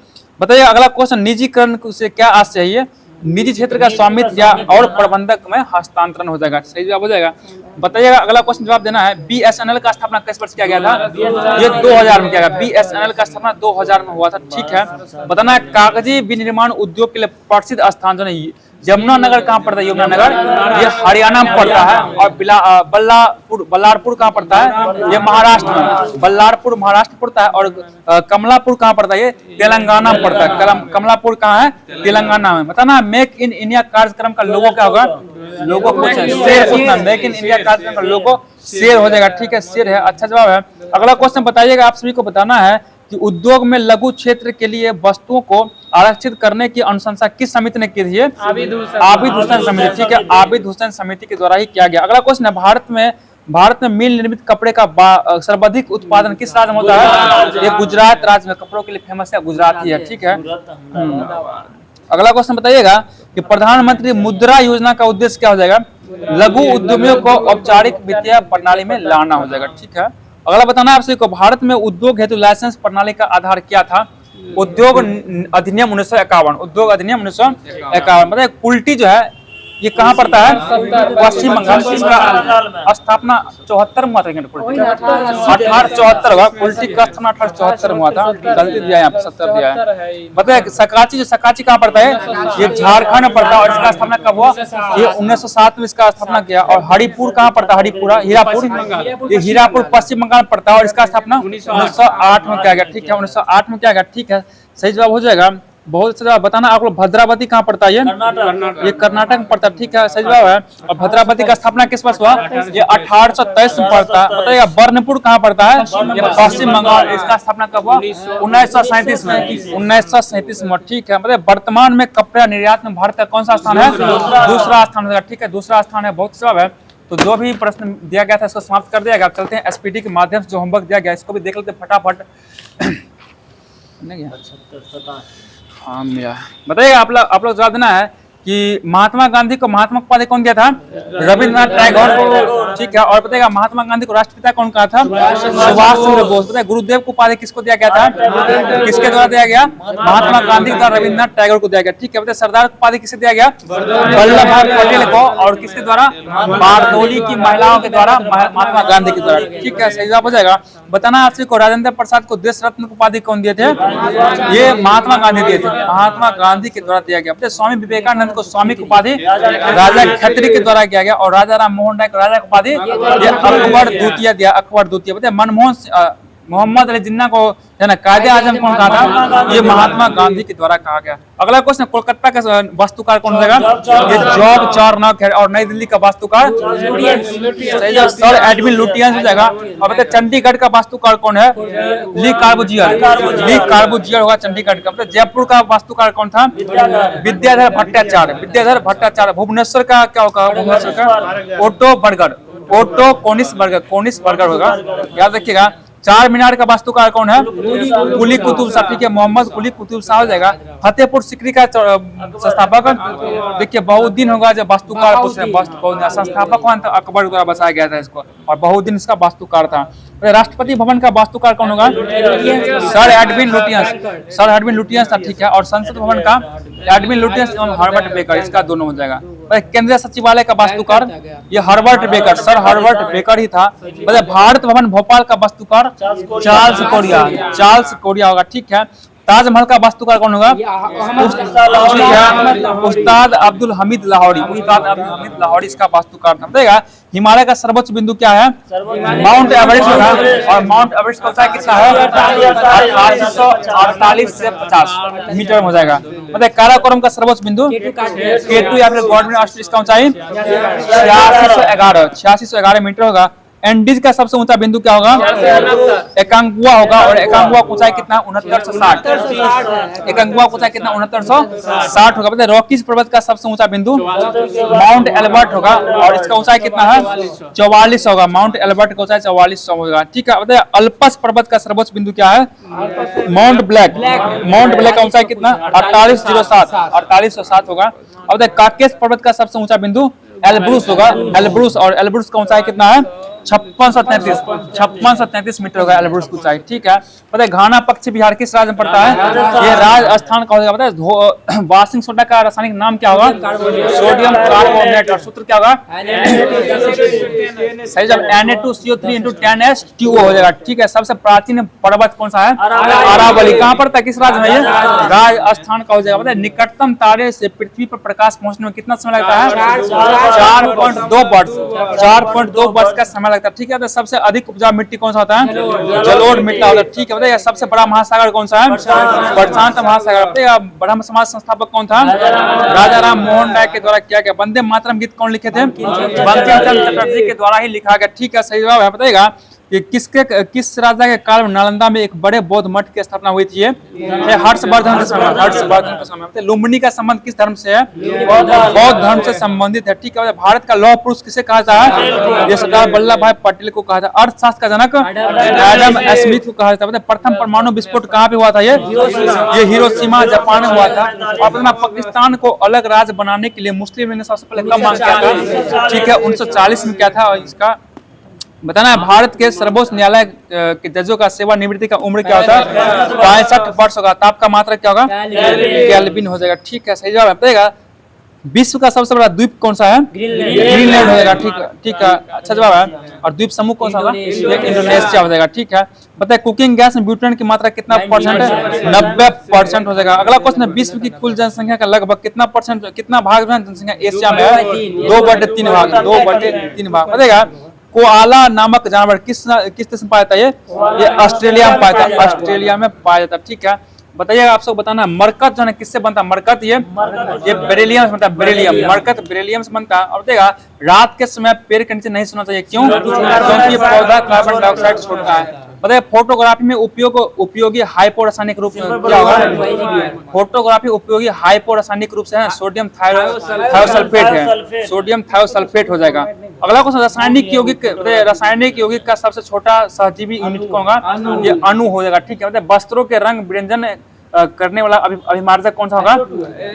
बताइए अगला क्वेश्चन, निजीकरण से क्या आशय है? निजी क्षेत्र का स्वामित्व या और प्रबंधक में हस्तांतरण हो जाएगा। सही जवाब हो जाएगा। बताइएगा अगला क्वेश्चन जवाब देना है, बीएसएनएल का स्थापना किस वर्ष किया गया था? ये 2000 में किया गया। बीएसएनएल का स्थापना 2000 में हुआ था। ठीक है। बताना है कागजी विनिर्माण उद्योग के लिए प्रसिद्ध स्थान जो है यमुनानगर कहाँ पड़ता है? यमुनानगर ये हरियाणा में पड़ता है। और बल्लारपुर कहाँ पड़ता है? ये महाराष्ट्र में, बल्लारपुर महाराष्ट्र पड़ता है। और कमलापुर कहाँ पड़ता है? ये तेलंगाना में पड़ता है। कमलापुर कहाँ है? तेलंगाना में। बताना मेक इन इंडिया कार्यक्रम का लोगो क्या होगा? लोगो शेर पूछना, मेक इन इंडिया कार्यक्रम का लोगो शेर हो जाएगा। ठीक है, शेर है। अच्छा जवाब है। अगला क्वेश्चन बताइएगा, आप सभी को बताना है कि उद्योग में लघु क्षेत्र के लिए वस्तुओं को आरक्षित करने की अनुशंसा किस समिति ने की थी? आबिद हुसैन समिति। ठीक है, आबिद हुसैन समिति के द्वारा ही किया गया। अगला क्वेश्चन है, भारत में मिल निर्मित कपड़े का सर्वाधिक उत्पादन किस राज्य में होता है? ये गुजरात राज्य में कपड़ों के लिए फेमस है, गुजरात ही है। ठीक है। अगला क्वेश्चन बताइएगा कि प्रधानमंत्री मुद्रा योजना का उद्देश्य क्या हो जाएगा? लघु उद्यमियों को औपचारिक वित्तीय प्रणाली में लाना हो जाएगा। ठीक है। अगला बताना है आपसे को, भारत में उद्योग हेतु लाइसेंस प्रणाली का आधार क्या था? उद्योग अधिनियम 1951, उद्योग अधिनियम 1951। मतलब कुल्टी जो है ये कहाँ पड़ता है? पश्चिम बंगाल। इसका स्थापना 74 में हुआ था। 1874 हुआ। कुल्टी का स्थापना 1874 में हुआ था। गलती दिया है यहाँ पे, 70 दिया है। बताए सकाची कहाँ पड़ता है? ये झारखंड में पड़ता है। और इसका स्थापना कब हुआ? ये 1907 में इसका स्थापना किया। और हरिपुर कहाँ पड़ता है? हीरापुर, ये हीरापुर पश्चिम बंगाल में पड़ता है। और इसका स्थापना 1908 में किया गया। ठीक है, 1908 में किया गया। ठीक है, सही जवाब हो जाएगा। बहुत अच्छा जवाब। बताना आप लोग भद्रावती कहाँ पड़ता है? ये कर्नाटक में पड़ता है, ठीक है, सही जवाब है। और भद्रावती का स्थापना किस वर्ष हुआ? ये 1823 में पड़ता है। बताइएगा बर्नपुर कहाँ पड़ता है? ये पश्चिम बंगाल। इसका स्थापना कब हुआ? 1937 में, 1937 में, ठीक है। मतलब वर्तमान में कपड़ा निर्यात में भारत का कौन सा स्थान है? दूसरा स्थान होगा, ठीक है, दूसरा स्थान है। बहुत जवाब है। तो जो भी प्रश्न दिया गया था इसको समाप्त कर दिया गया। चलते हैं एसपीटी के माध्यम से जो होमवर्क दिया गया इसको भी देख लेते हैं फटाफट। नहीं गया? हाँ मिला। बताइएगा आप लोग जवाब देना है कि महात्मा गांधी को महात्मा उपाधि कौन दिया था? रविंद्रनाथ टैगोर को, ठीक है। और बताइएगा महात्मा गांधी को राष्ट्रपिता कौन कहा था? सुभाष चंद्र बोस। बताइए गुरुदेव को उपाधि किसको दिया गया था? किसके द्वारा दिया गया? महात्मा गांधी के द्वारा रविंद्रनाथ टैगोर को दिया गया, ठीक है। बताइए सरदार को उपाधि किसे दिया गया? वल्लभ भाई पटेल को। और किसके द्वारा? बारडोली की महिलाओं के द्वारा, महात्मा गांधी के द्वारा, ठीक है, सही जवाब हो जाएगा। बताना आपसे को राजेंद्र प्रसाद को देश रत्न उपाधि कौन दिए थे? ये महात्मा गांधी दिए थे, महात्मा गांधी के द्वारा दिया गया। स्वामी विवेकानंद को स्वामी की उपाधि राजा खत्री के द्वारा किया गया। और राजा राम मोहन राय को राजा की उपाधि अकबर द्वितीय दिया, अकबर द्वितीय। बताइए मनमोहन मोहम्मद अली जिन्ना को है ना कायदे आजम कौन कहा था? ये महात्मा गांधी के द्वारा कहा गया। अगला क्वेश्चन, कोलकाता का वास्तुकार कौन होगा? ये जॉर्ज चार्नक है। और नई दिल्ली का वास्तुकार सर एडविन लुटियंस हो जाएगा। और बताइए चंडीगढ़ का वास्तुकार कौन है? ली कार्बूजियर, ली कार्बूजियर होगा चंडीगढ़ का। बताइए जयपुर का वास्तुकार कौन था? विद्याधर भट्टाचार्य, विद्याधर भट्टाचार्य। भुवनेश्वर का क्या होगा? भुवनेश्वर का ओटो बर्गर, ओटो कोनिस बर्गर होगा, याद रखिएगा। चार मीनार का वास्तुकार कौन है? कुली कुतुब शाह, ठीक है, मोहम्मद कुली कुतुब शाह हो जाएगा। फतेहपुर सीकरी का संस्थापक देखिए बहुद्दीन होगा। जब वास्तुकार संस्थापक कौन था? अकबर द्वारा बसाया गया था इसको। और बहुद्दीन इसका वास्तुकार था। राष्ट्रपति भवन का वास्तुकार कौन होगा? Sir Edwin Lutyens, sir Edwin Lutyens था, ठीक है। और संसद भवन का एडविन लुटियंस एवं हर्बर्ट बेकर, इसका दोनों हो जाएगा। केंद्रीय सचिवालय का वास्तुकार ये Herbert Baker, sir Herbert Baker ही था। भारत भवन भोपाल का वास्तुकार चार्ल्स कोरिया, चार्ल्स कोरिया होगा, ठीक है। ताजमहल का वास्तुकार कौन होगा? उस्ताद अब्दुल हमीद लाहौरी, उस्ताद अब्दुल हमीद लाहौरी इसका वास्तुकार था। बताइएगा हिमालय का सर्वोच्च बिंदु क्या है? माउंट एवरेस्ट होगा। और माउंट एवरेस्ट का ऊंचाई कितना है? 848 से 50 मीटर हो जाएगा। बताइए काराकोरम का सर्वोच्च बिंदु K2 या फिर गवर्नमेंट ऑस्ट्रेलिया का ऊंचाई 8611 मीटर होगा। एंडीज का सबसे ऊंचा बिंदु क्या होगा? एकांगुआ होगा। और एकांगुआ की ऊंचाई कितना? 6960। एकांगुआ की ऊंचाई कितना? 6960 होगा। बताइए रॉकीज पर्वत का सबसे ऊंचा बिंदु माउंट एल्बर्ट होगा। और इसका ऊंचाई कितना है? 44 होगा। माउंट एल्बर्ट का ऊंचाई 4400 होगा, ठीक है। बताइए अल्पस पर्वत का सर्वोच्च बिंदु क्या है? माउंट ब्लैक, माउंट ब्लैक का ऊंचाई कितना? 4807 होगा। अब बताइए काकेश पर्वत का सबसे ऊंचा बिंदु एल्ब्रूस होगा, एल्ब्रूस। और एल्ब्रूस का ऊंचाई कितना है? 5633 मीटर होगा एल्ब्रूस की ऊंचाई, ठीक है। बताइए घाना पक्षी बिहार किस राज्य में पड़ता है? ये राजस्थान का होगा। बताइए वाशिंग सोडा का रासायनिक नाम क्या होगा? Sodium carbonate. और सूत्र क्या होगा? सही जब Na2CO3 10H2O हो जाएगा, ठीक है। सबसे प्राचीन पर्वत कौन सा है? अरावली। कहाँ पड़ता है? किस राज्य में? ये राजस्थान का हो जाएगा। बताइए निकटतम तारे से पृथ्वी पर प्रकाश पहुंचने में कितना समय लगता है? 4.2 वर्ष, 4.2 वर्ष का समय लगता है, ठीक है। तो सबसे अधिक उपजाऊ मिट्टी कौन सा होता है? जलोढ़ मिट्टी होता है, ठीक है। बताइए सबसे बड़ा महासागर कौन सा है? प्रशांत महासागर। बताइए ब्रह्म समाज संस्थापक कौन था? राजा राम मोहन राय के द्वारा किया गया। वंदे मातरम गीत कौन लिखे थे? बंकिम चंद्र चटर्जी के द्वारा ही लिखा गया, ठीक है, सही जवाब है। बताइएगा कि किस राजा के काल में नालंदा में एक बड़े बौद्ध मठ की स्थापना हुई थी? हर्षवर्धन के समय, हर्षवर्धन के समय। लुम्बिनी का संबंध किस धर्म से है? बौद्ध धर्म से संबंधित है, ठीक है। भारत का लौह पुरुष किसे कहा जाता है? ये सरदार वल्लभ भाई पटेल को कहा था। अर्थशास्त्र का जनक एडम स्मिथ को कहा जाता है। प्रथम परमाणु विस्फोट कहाँ पे हुआ था? ये हिरोशिमा जापान में हुआ था। और अपना पाकिस्तान को अलग राज्य बनाने के लिए मुस्लिम लीग ने सबसे पहले कब मांग किया था? ठीक है 1940 में किया था। और इसका बताना है भारत के सर्वोच्च न्यायालय के जजों का सेवानिवृत्ति का उम्र क्या होता है? 65 वर्ष होगा। ताप का मात्रा क्या होगा? केल्विन हो जाएगा, ठीक है, सही जवाब बताएगा। विश्व का सबसे बड़ा द्वीप कौन सा है? ग्रीनलैंड हो जाएगा, ठीक है, ठीक है, अच्छा जवाब है। और द्वीप समूह कौन सा होगा? इंडोनेशिया हो जाएगा, ठीक है। बताइए कुकिंग गैस में ब्यूटेन की मात्रा कितना परसेंट है? 90% हो जाएगा। अगला क्वेश्चन है विश्व की कुल जनसंख्या का लगभग कितना परसेंट, कितना भाग जनसंख्या एशिया में है? 2/3 भाग, 2/3 भाग। बताइएगा कोआला नामक जानवर किस देश में पाया जाता है? ये ऑस्ट्रेलिया में पाया जाता है, ऑस्ट्रेलिया में पाया जाता है, ठीक है। बताइएगा, आप सबको बताना है मरकत जो है किससे बनता है? मरकत ये बेरिलियम से बनता है, बेरिलियम, मरकत बेरिलियम से बनता है। और देखा रात के समय पेड़ के नीचे नहीं सोना चाहिए, क्यों? क्योंकि पौधा कार्बन डाइऑक्साइड छोड़ता है। बताइए फोटोग्राफी में उपयोगी हाइपो रासायनिक रूप क्या होगा? फोटोग्राफी उपयोगी हाइपो रासायनिक रूप से है सोडियम थायोसल्फेट है, सोडियम थायोसल्फेट हो जाएगा। अगला क्वेश्चन, रासायनिक यौगिक का सबसे छोटा सहजीवी यूनिट कौन होगा? ये अणु हो जाएगा, ठीक है। मतलब वस्त्रों के रंग व्यंजन करने वाला अभिमार्जक कौन सा होगा?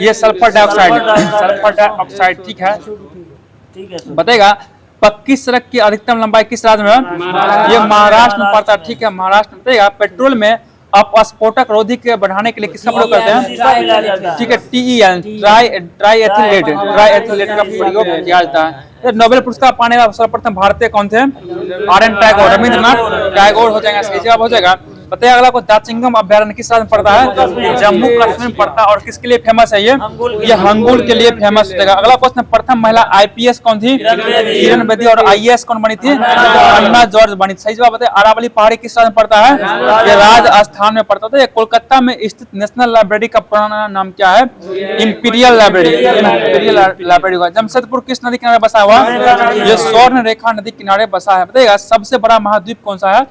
ये सल्फर डाइऑक्साइड, ठीक है। बताएगा पक्की सड़क की अधिकतम लंबाई किस राज्य में है? ये महाराष्ट्र में पड़ता है, ठीक है, महाराष्ट्र में। बताएगा पेट्रोल में अपस्फोटक रोधी के बढ़ाने के लिए किसका प्रयोग करते हैं? ठीक है, TEL, ट्राई एथिलेट का प्रयोग किया जाता है। नोबेल पुरस्कार पाने वाला सर्वप्रथम भारतीय कौन थे? RN टैगोर, रविंद्रनाथ टैगोर हो जाएगा, सही जवाब हो जाएगा। बताइए अगला को दाचिंगम अभ्यारण्य किस राज्य में पड़ता है? जम्मू कश्मीर में पड़ता है। और किसके लिए फेमस है ये हंगुल के लिए फेमस हो जाएगा। अगला क्वेश्चन, प्रथम महिला IPS कौन थी? किरण बेदी। और IAS कौन बनी थी? अन्ना जॉर्ज बनी। सही जवाब बताइए अरावली पहाड़ी किस राज्य में पड़ता है? ये राजस्थान में पड़ता है। कोलकाता में स्थित नेशनल लाइब्रेरी का पुराना नाम क्या है? इंपीरियल लाइब्रेरी होगा। जमशेदपुर किस नदी किनारे बसा हुआ? ये स्वर्ण रेखा नदी किनारे बसा है। बताइएगा सबसे बड़ा महाद्वीप कौन सा है?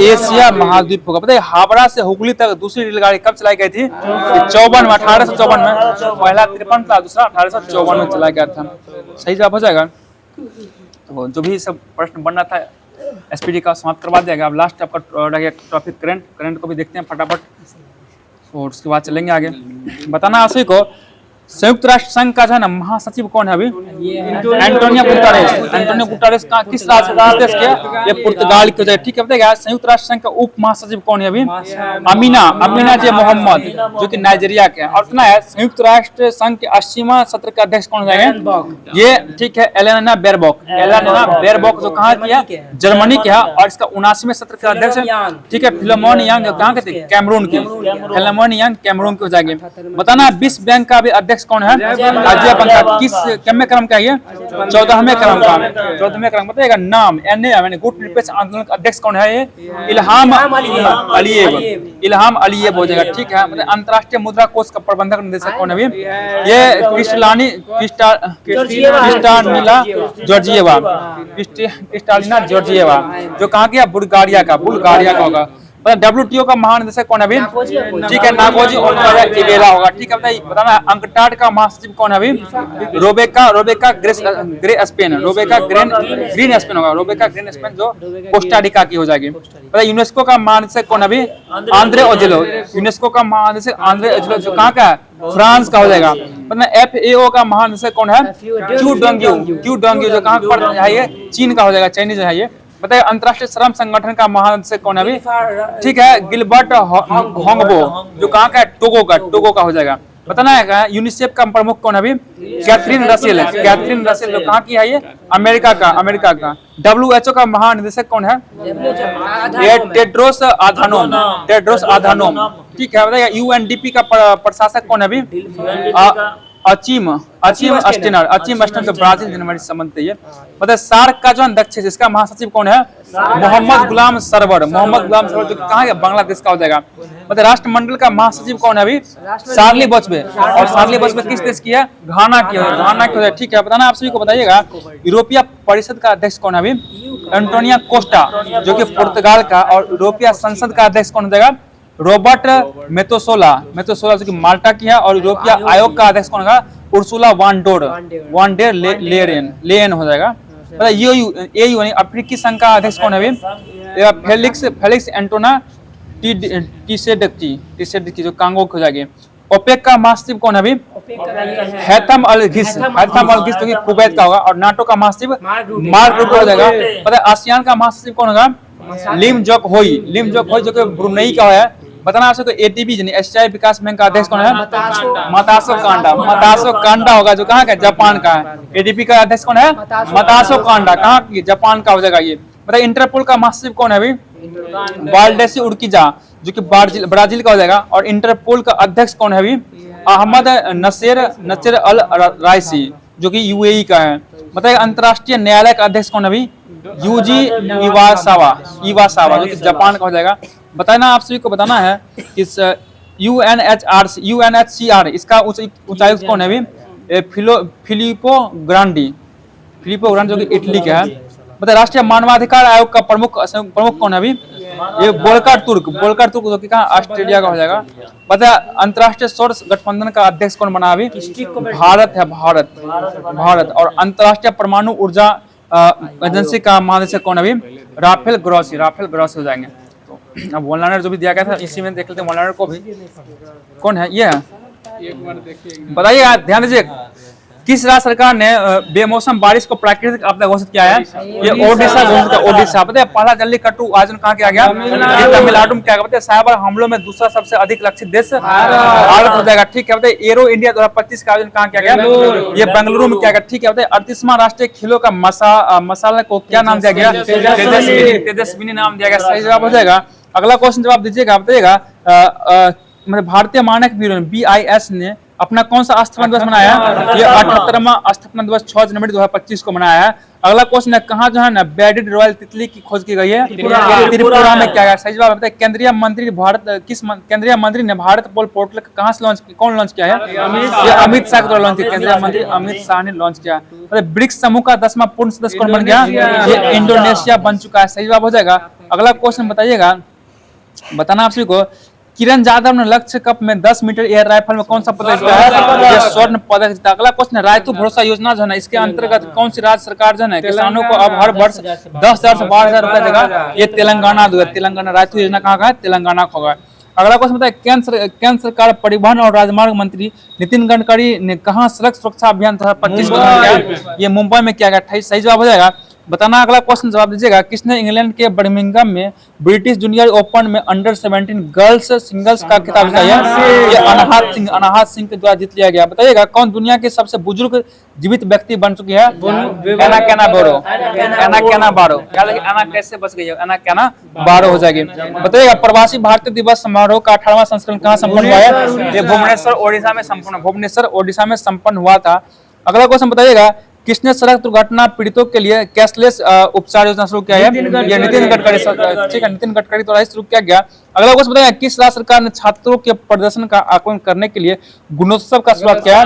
एशिया महाद्वीप होगा। बताइए हावड़ा से हुगली तक दूसरी रेलगाड़ी कब चलाई गई थी? 1854 में। पहला 53 था, दूसरा 1854 में चलाया गया था। सही जवाब हो जाएगा। तो जो भी सब प्रश्न बन रहा था SPD का समाप्त करवा दिया गया। अब लास्ट आपका रह गया टॉपिक करंट को भी देखते हैं फटाफट और उसके बाद चलेंगे आगे। बताना आप सभी को संयुक्त राष्ट्र संघ का जो है ना महासचिव कौन है अभी? एंटोनियो गुटेरेस का किस देश के? ये पुर्तगाल के हो, ठीक है। बताइएगा संयुक्त राष्ट्र संघ का उप महासचिव कौन है अभी? अमीना जे मोहम्मद, जो कि नाइजीरिया के। और इतना है संयुक्त राष्ट्र संघ के 80वां सत्र के अध्यक्ष कौन जाएंगे? ये ठीक है एलेना बेरबॉक जो कहाँ की है? जर्मनी के है। और इसका 79वें सत्र के अध्यक्ष ठीक है फिलोमोन यांग, जो कहाँ के थे? कैमरून के। फिलोमोन यांग कैमरून के हो जाएंगे। बताना विश्व बैंक का भी अध्यक्ष कौन है? अजय बंगा। किस कितने क्रम का? ये 14वें क्रम का। बताइएगा नाम NA गुट निरपेक्ष आंदोलन का अध्यक्ष कौन है? ये इल्हाम अलीयेव हो जाएगा, ठीक है। मतलब अंतर्राष्ट्रीय मुद्रा कोष का प्रबंधक निदेशक कौन है अभी? ये क्रिस्टालिना जॉर्जिएवा, जो कहाँ की है? बुल्गारिया का होगा। WTO का महानिदेशक कौन है अभी? ठीक है नागोजी इवेला होगा, ठीक है। बताना अंकटाड का महासचिव कौन है अभी? रोबेका ग्रीनस्पेन होगा। रोबेका ग्रीनस्पेन जो कोस्टारिका की हो जाएगी। पता यूनेस्को का महानिदेशक कौन है अभी? आंद्रे ओजेलो। यूनेस्को का महानिदेशक आंद्रे ओजेलो जो कहाँ का है? फ्रांस का हो जाएगा। मतलब FAO का महानिदेशक कौन है? क्यू डोंग्यू जो कहाँ पर है? चीन का हो जाएगा, चाइनीज है ये। बताइए अंतर्राष्ट्रीय श्रम संगठन का महानिदेशक कौन है अभी? ठीक है गिलबर्ट होंगबो, जो कहाँ का है? टोगो का हो जाएगा। बताना है यूनिसेफ का प्रमुख कौन है अभी? कैथरीन रसेल, जो कहाँ की है? ये अमेरिका का। WHO का महानिदेशक कौन है? ये टेड्रोस आधानोम, ठीक है। बताइए UNDP का प्रशासक कौन है अभी? अचीम अस्टेनर तो ब्राजील जनवरी संबंध है। मतलब सार्क का जो अध्यक्ष है इसका महासचिव कौन है? मोहम्मद गुलाम सरवर, जो कहाँ है? बांग्लादेश का हो जाएगा। मतलब राष्ट्रमंडल का महासचिव कौन है अभी? शार्ली बॉचबे। और शार्ली बॉचबे किस देश की है? घाना की हो जाएगा, ठीक है। बताना आप सभी को बताइएगा यूरोपीय परिषद का अध्यक्ष कौन है अभी? एंटोनियो कोस्टा, जो कि पुर्तगाल का। और यूरोपीय संसद का अध्यक्ष कौन हो जाएगा? रॉबर्ट मेतोसोला जो कि माल्टा की है। और यूरोपीय आयोग का अध्यक्ष कौन होगा? उर्सुला वान डेर लेयन हो जाएगा। EU अफ्रीकी संघ का अध्यक्ष कौन है अभी? फेलिक्स एंटोना टिसेडकी जो कांगो हो जाएगी। ओपेक का महासचिव कौन है अभी? हैथम अल घिस जो कि कुवैत का होगा। और नाटो का महासचिव मार्क रूटे हो जाएगा। पता है आसियान का महासचिव कौन होगा? लिम जोक होई जो कि ब्रुनेई का है। बताना आपसे ADB एशियाई विकास बैंक का अध्यक्ष कौन है? मतासो कांडा होगा, जो कहाँ का? जापान का है। ADB का अध्यक्ष कौन है? मतासो कांडा, कहाँ की? जापान का हो जाएगा ये। बताइए इंटरपोल का महासचिव कौन है अभी? वाल्डेसी उर्किजा, जो कि ब्राजील का हो जाएगा। और इंटरपोल का अध्यक्ष कौन है अभी? अहमद नसेर अल राइसी, जो कि UAE का है। बताइए अंतर्राष्ट्रीय न्यायालय का अध्यक्ष कौन है अभी? यूजी इवासावा, जो कि जापान का हो जाएगा। बताना आप सभी को बताना है कि UNHCR इसका उच्चायुक्त कौन है अभी? फिलिपो ग्रांडी जो कि इटली का है। बताए राष्ट्रीय मानवाधिकार आयोग का प्रमुख कौन है अभी? ये बोल्कर तुर्क जो कि कहाँ ऑस्ट्रेलिया का हो जाएगा। बताया अंतर्राष्ट्रीय सौर गठबंधन का अध्यक्ष कौन बना अभी? भारत है, भारत। और अंतर्राष्ट्रीय परमाणु ऊर्जा एजेंसी का महानिदेशक कौन अभी? राफेल ग्रोसी हो जाएंगे। तो अब वॉलनर जो भी दिया गया था इसी में देख लेते हैं वॉलनर को भी कौन है। ये है, बताइए ध्यान दीजिए, किस राज्य सरकार ने बेमौसम बारिश को प्राकृतिक आपदा घोषित किया है? ये ओडिशा। पता है पहला जल्लीकट्टू आयोजन कहाँ किया गया? ये तमिलनाडु में किया गया। पता है साइबर हमलों में दूसरा सबसे अधिक लक्षित देश भारत हो जाएगा। ठीक है, बताइए एरो इंडिया 2025 का आयोजन कहाँ किया गया? ये बेंगलुरु में किया गया। ठीक है, बताइए 38वां राष्ट्रीय खेलों का मसाला को क्या नाम दिया गया? तेजस्विनी नाम दिया गया। सही जवाब हो जाएगा। अगला क्वेश्चन जवाब दीजिएगा, बताइएगा मतलब भारतीय मानक ब्यूरो BIS ने अपना कौन सा स्थापना दिवस मनाया? ये 78वां स्थापना दिवस 6 जनवरी 2025 को मनाया है। अगला क्वेश्चन है, कहाँ जो है ना बेडेड रॉयल तितली की खोज की गई है? त्रिपुरा में क्या गया? सही जवाब बताइए। केंद्रीय मंत्री ने भारत पोल पोर्टल कहाँ से कौन लॉन्च किया है? ये अमित शाह के द्वारा लॉन्च किया। केंद्रीय मंत्री अमित शाह ने लॉन्च किया। ब्रिक्स समूह का 10वां पूर्ण सदस्य कौन बन गया? ये इंडोनेशिया बन चुका है। सही जवाब हो जाएगा। अगला क्वेश्चन बताइएगा, बताना आप सभी को, किरण यादव ने लक्ष्य कप में 10 मीटर एयर राइफल में कौन सा पदक जीता है? ये स्वर्ण पदक जीता। अगला क्वेश्चन है, रायतु भरोसा योजना जो है इसके अंतर्गत कौन सी राज्य सरकार जो है किसानों को अब हर वर्ष 10,000 से 12,000 रुपए देगा? ये तेलंगाना रायतु योजना कहाँ का है? तेलंगाना का होगा। अगला क्वेश्चन बताए, केंद्र सरकार परिवहन और राजमार्ग मंत्री नितिन गडकरी ने कहाँ सड़क सुरक्षा अभियान 2025 को किया? ये मुंबई में किया गया। सही जवाब हो जाएगा। बताना अगला क्वेश्चन जवाब दीजिएगा, किसने इंग्लैंड के बर्मिंघम में ब्रिटिश जूनियर ओपन में अंडर-17 गर्ल्स सिंगल्स का खिताब जीता है? ये अनाहत सिंह के द्वारा जीत लिया गया। बताइएगा कौन दुनिया के सबसे बुजुर्ग जीवित व्यक्ति बन चुकी है? एना बारो। कैसे बच गई है? एना बारो हो जाएगी। बताइएगा प्रवासी भारतीय दिवस समारोह का 18वां संस्करण कहाँ संपन्न हुआ है? ये भुवनेश्वर ओडिशा में संपन्न हुआ था। अगला क्वेश्चन बताइएगा, किसने सड़क दुर्घटना पीड़ितों के लिए कैशलेस उपचार योजना शुरू किया है? ये नितिन गडकरी। ठीक है, नितिन गडकरी द्वारा शुरू किया गया। अगला क्वेश्चन बताइए, किस राज्य सरकार ने छात्रों के प्रदर्शन का आकलन करने के लिए गुणोत्सव का शुरुआत किया? ये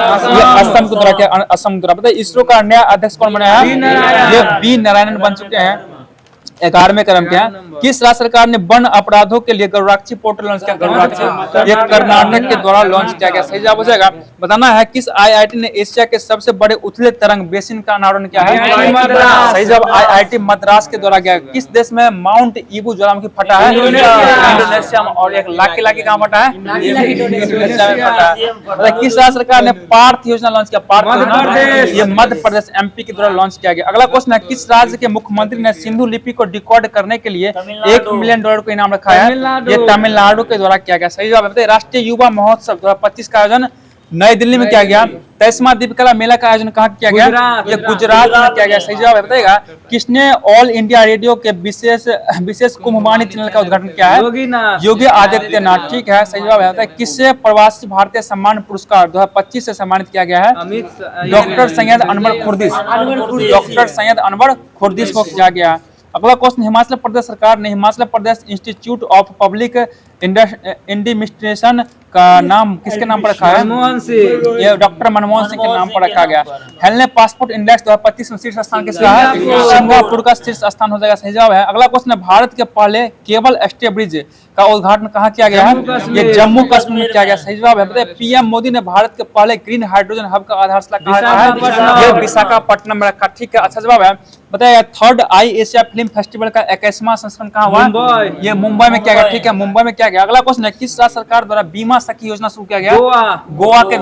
असम के द्वारा किया। असम द्वारा। बताइए इसरो का नया अध्यक्ष कौन बनाया? ये बी नारायणन बन चुके हैं। 11वें क्रम के हैं। किस राज्य सरकार ने वन अपराधों के लिए गरुड़ाक्षी पोर्टल लॉन्च किया? गरुड़ाक्षी ये कर्नाटक के द्वारा लॉन्च किया गया। सही जवाब हो जाएगा। बताना है, किस IIT ने एशिया के सबसे बड़े उथले तरंग बेसिन का अनावरण किया है? सही जवाब IIT मद्रास के द्वारा किया। किस देश में माउंट ईबू ज्वालामुखी फटा है? इंडोनेशिया में। और एक लाकी कहाँ फटा है? इंडोनेशिया में फटा है। किस राज्य सरकार ने पार्थ योजना लॉन्च किया? पार्थ योजना ये मध्य प्रदेश MP के द्वारा लॉन्च किया गया। अगला क्वेश्चन है, किस राज्य के मुख्यमंत्री ने सिंधु लिपि को डिकोड करने के लिए $1 मिलियन को इनाम रखा है? ये तमिलनाडु के द्वारा किया गया। सही जवाब बताइए। राष्ट्रीय युवा महोत्सव 2025 का आयोजन नई दिल्ली में किया गया। 23वां दीपकला मेला का आयोजन कहाँ किया गया? ये गुजरात में किया गया। सही जवाब बताइएगा। किसने ऑल इंडिया रेडियो के विशेष कुंभवाणी चैनल का उद्घाटन किया है? योगी आदित्यनाथ। ठीक है, सही जवाब है। किससे प्रवासी भारतीय सम्मान पुरस्कार 2025 से सम्मानित किया गया है? डॉक्टर सैयद अनवर खुर्दिश को किया गया। अगला क्वेश्चन, हिमाचल प्रदेश सरकार ने Himachal Pradesh institute of public administration का नाम किसके नाम पर रखा है? मनमोहन सिंह। ये डॉक्टर मनमोहन सिंह के नाम पर रखा गया। हेलने पासपोर्ट इंडेक्स 2025 में शीर्ष स्थान किसका है? सिंगापुर का शीर्ष स्थान हो जाएगा। सही जवाब है। अगला क्वेश्चन है, भारत के पहले केबल स्टे ब्रिज का उद्घाटन कहाँ किया गया है? ये जम्मू कश्मीर में किया गया। सही जवाब है। बताइए PM मोदी ने भारत के पहले ग्रीन हाइड्रोजन हब का आधारशिला कहाँ रखा है? ये विशाखापट्टनम में रखा। ठीक है, अच्छा जवाब है। बताइए थर्ड आई एशिया फिल्म फेस्टिवल का 21वां संस्करण कहाँ हुआ? ये मुंबई में किया गया। ठीक है, मुंबई में किया गया। अगला क्वेश्चन है, किस राज्य सरकार द्वारा बीमा सखी योजना शुरू किया गया? गोवा के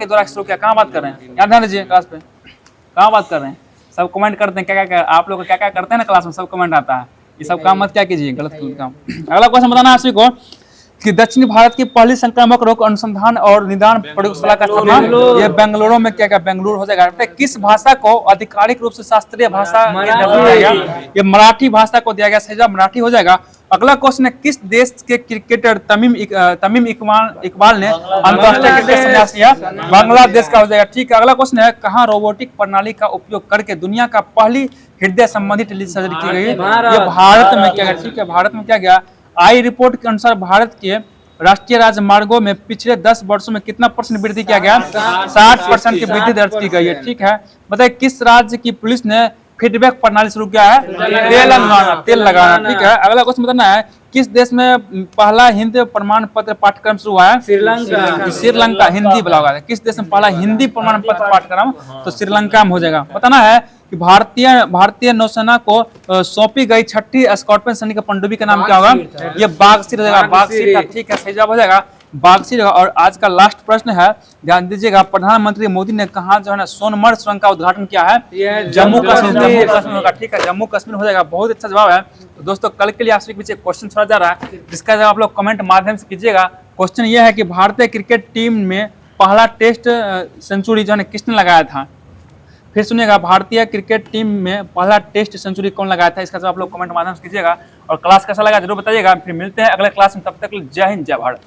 द्वारा शुरू किया। कहाँ बात कर रहे हैं? याद ध्यान दीजिए क्लास पे, कहाँ बात कर रहे हैं? सब कमेंट करते हैं क्या आप लोग क्या करते हैं ना क्लास में, सब कमेंट आता है। ये सब काम मत क्या कीजिए, गलत काम। अगला क्वेश्चन बताना आप सभी को कि दक्षिण भारत की पहली संक्रामक रोग अनुसंधान और निदान प्रयोगशाला का स्थापना ये बेंगलुरु में किया गया। बेंगलुरु हो जाएगा। किस भाषा को आधिकारिक रूप से शास्त्रीय भाषा दिया गया? ये मराठी भाषा को दिया गया। सही जवाब मराठी हो जाएगा। अगला क्वेश्चन है, किस देश के क्रिकेटर तमीम इकबाल ने अंतरराष्ट्रीय क्रिकेट संन्यास लिया? बांग्लादेश का हो जाएगा। ठीक है, अगला क्वेश्चन है, कहाँ रोबोटिक प्रणाली का उपयोग करके दुनिया का पहली हृदय संबंधी टेलीसर्जरी की गई? ये भारत में किया गया। ठीक है, भारत में किया गया। आई रिपोर्ट के अनुसार भारत के राष्ट्रीय राजमार्गों में पिछले 10 वर्षों में कितना परसेंट वृद्धि किया गया? 60% की वृद्धि दर्ज की गई है। ठीक है, बताइए किस राज्य की पुलिस ने फीडबैक प्रणाली शुरू किया है? तेलंगाना। तेल लगाना। ठीक है, अगला क्वेश्चन बताना है किस देश में पहला हिंदी प्रमाण पत्र पाठ्यक्रम शुरू हुआ है? श्रीलंका। श्रीलंका। हिंदी वाला होगा। किस देश में पहला हिंदी प्रमाण पत्र पाठ्यक्रम? तो श्रीलंका में हो जाएगा। बताना है कि भारतीय नौसेना को सौंपी गई 6ठी स्कॉर्पियन श्रेणी का पनडुब्बी का नाम क्या होगा? ये बागसी हो जाएगा। बागसी। ठीक है, सही जवाब हो जाएगा बागसी। और आज का लास्ट प्रश्न है, ध्यान दीजिएगा, प्रधानमंत्री मोदी ने कहा जो है ना सोनमर्ग सुरंग का उद्घाटन किया है? जम्मू कश्मीर होगा। ठीक है, जम्मू कश्मीर हो जाएगा। बहुत अच्छा जवाब है। तो दोस्तों कल के लिए आपसे पीछे क्वेश्चन छोड़ा जा रहा है, जिसका जवाब आप लोग कमेंट माध्यम से कीजिएगा। क्वेश्चन ये है कि भारतीय क्रिकेट टीम में पहला टेस्ट सेंचुरी जो है किसने लगाया था? फिर सुनिएगा, भारतीय क्रिकेट टीम में पहला टेस्ट सेंचुरी कौन लगाया था? इसका जवाब आप लोग कमेंट माध्यम से कीजिएगा। और क्लास कैसा लगा जरूर बताइएगा। फिर मिलते हैं अगले क्लास में, तब तक जय हिंद जय भारत।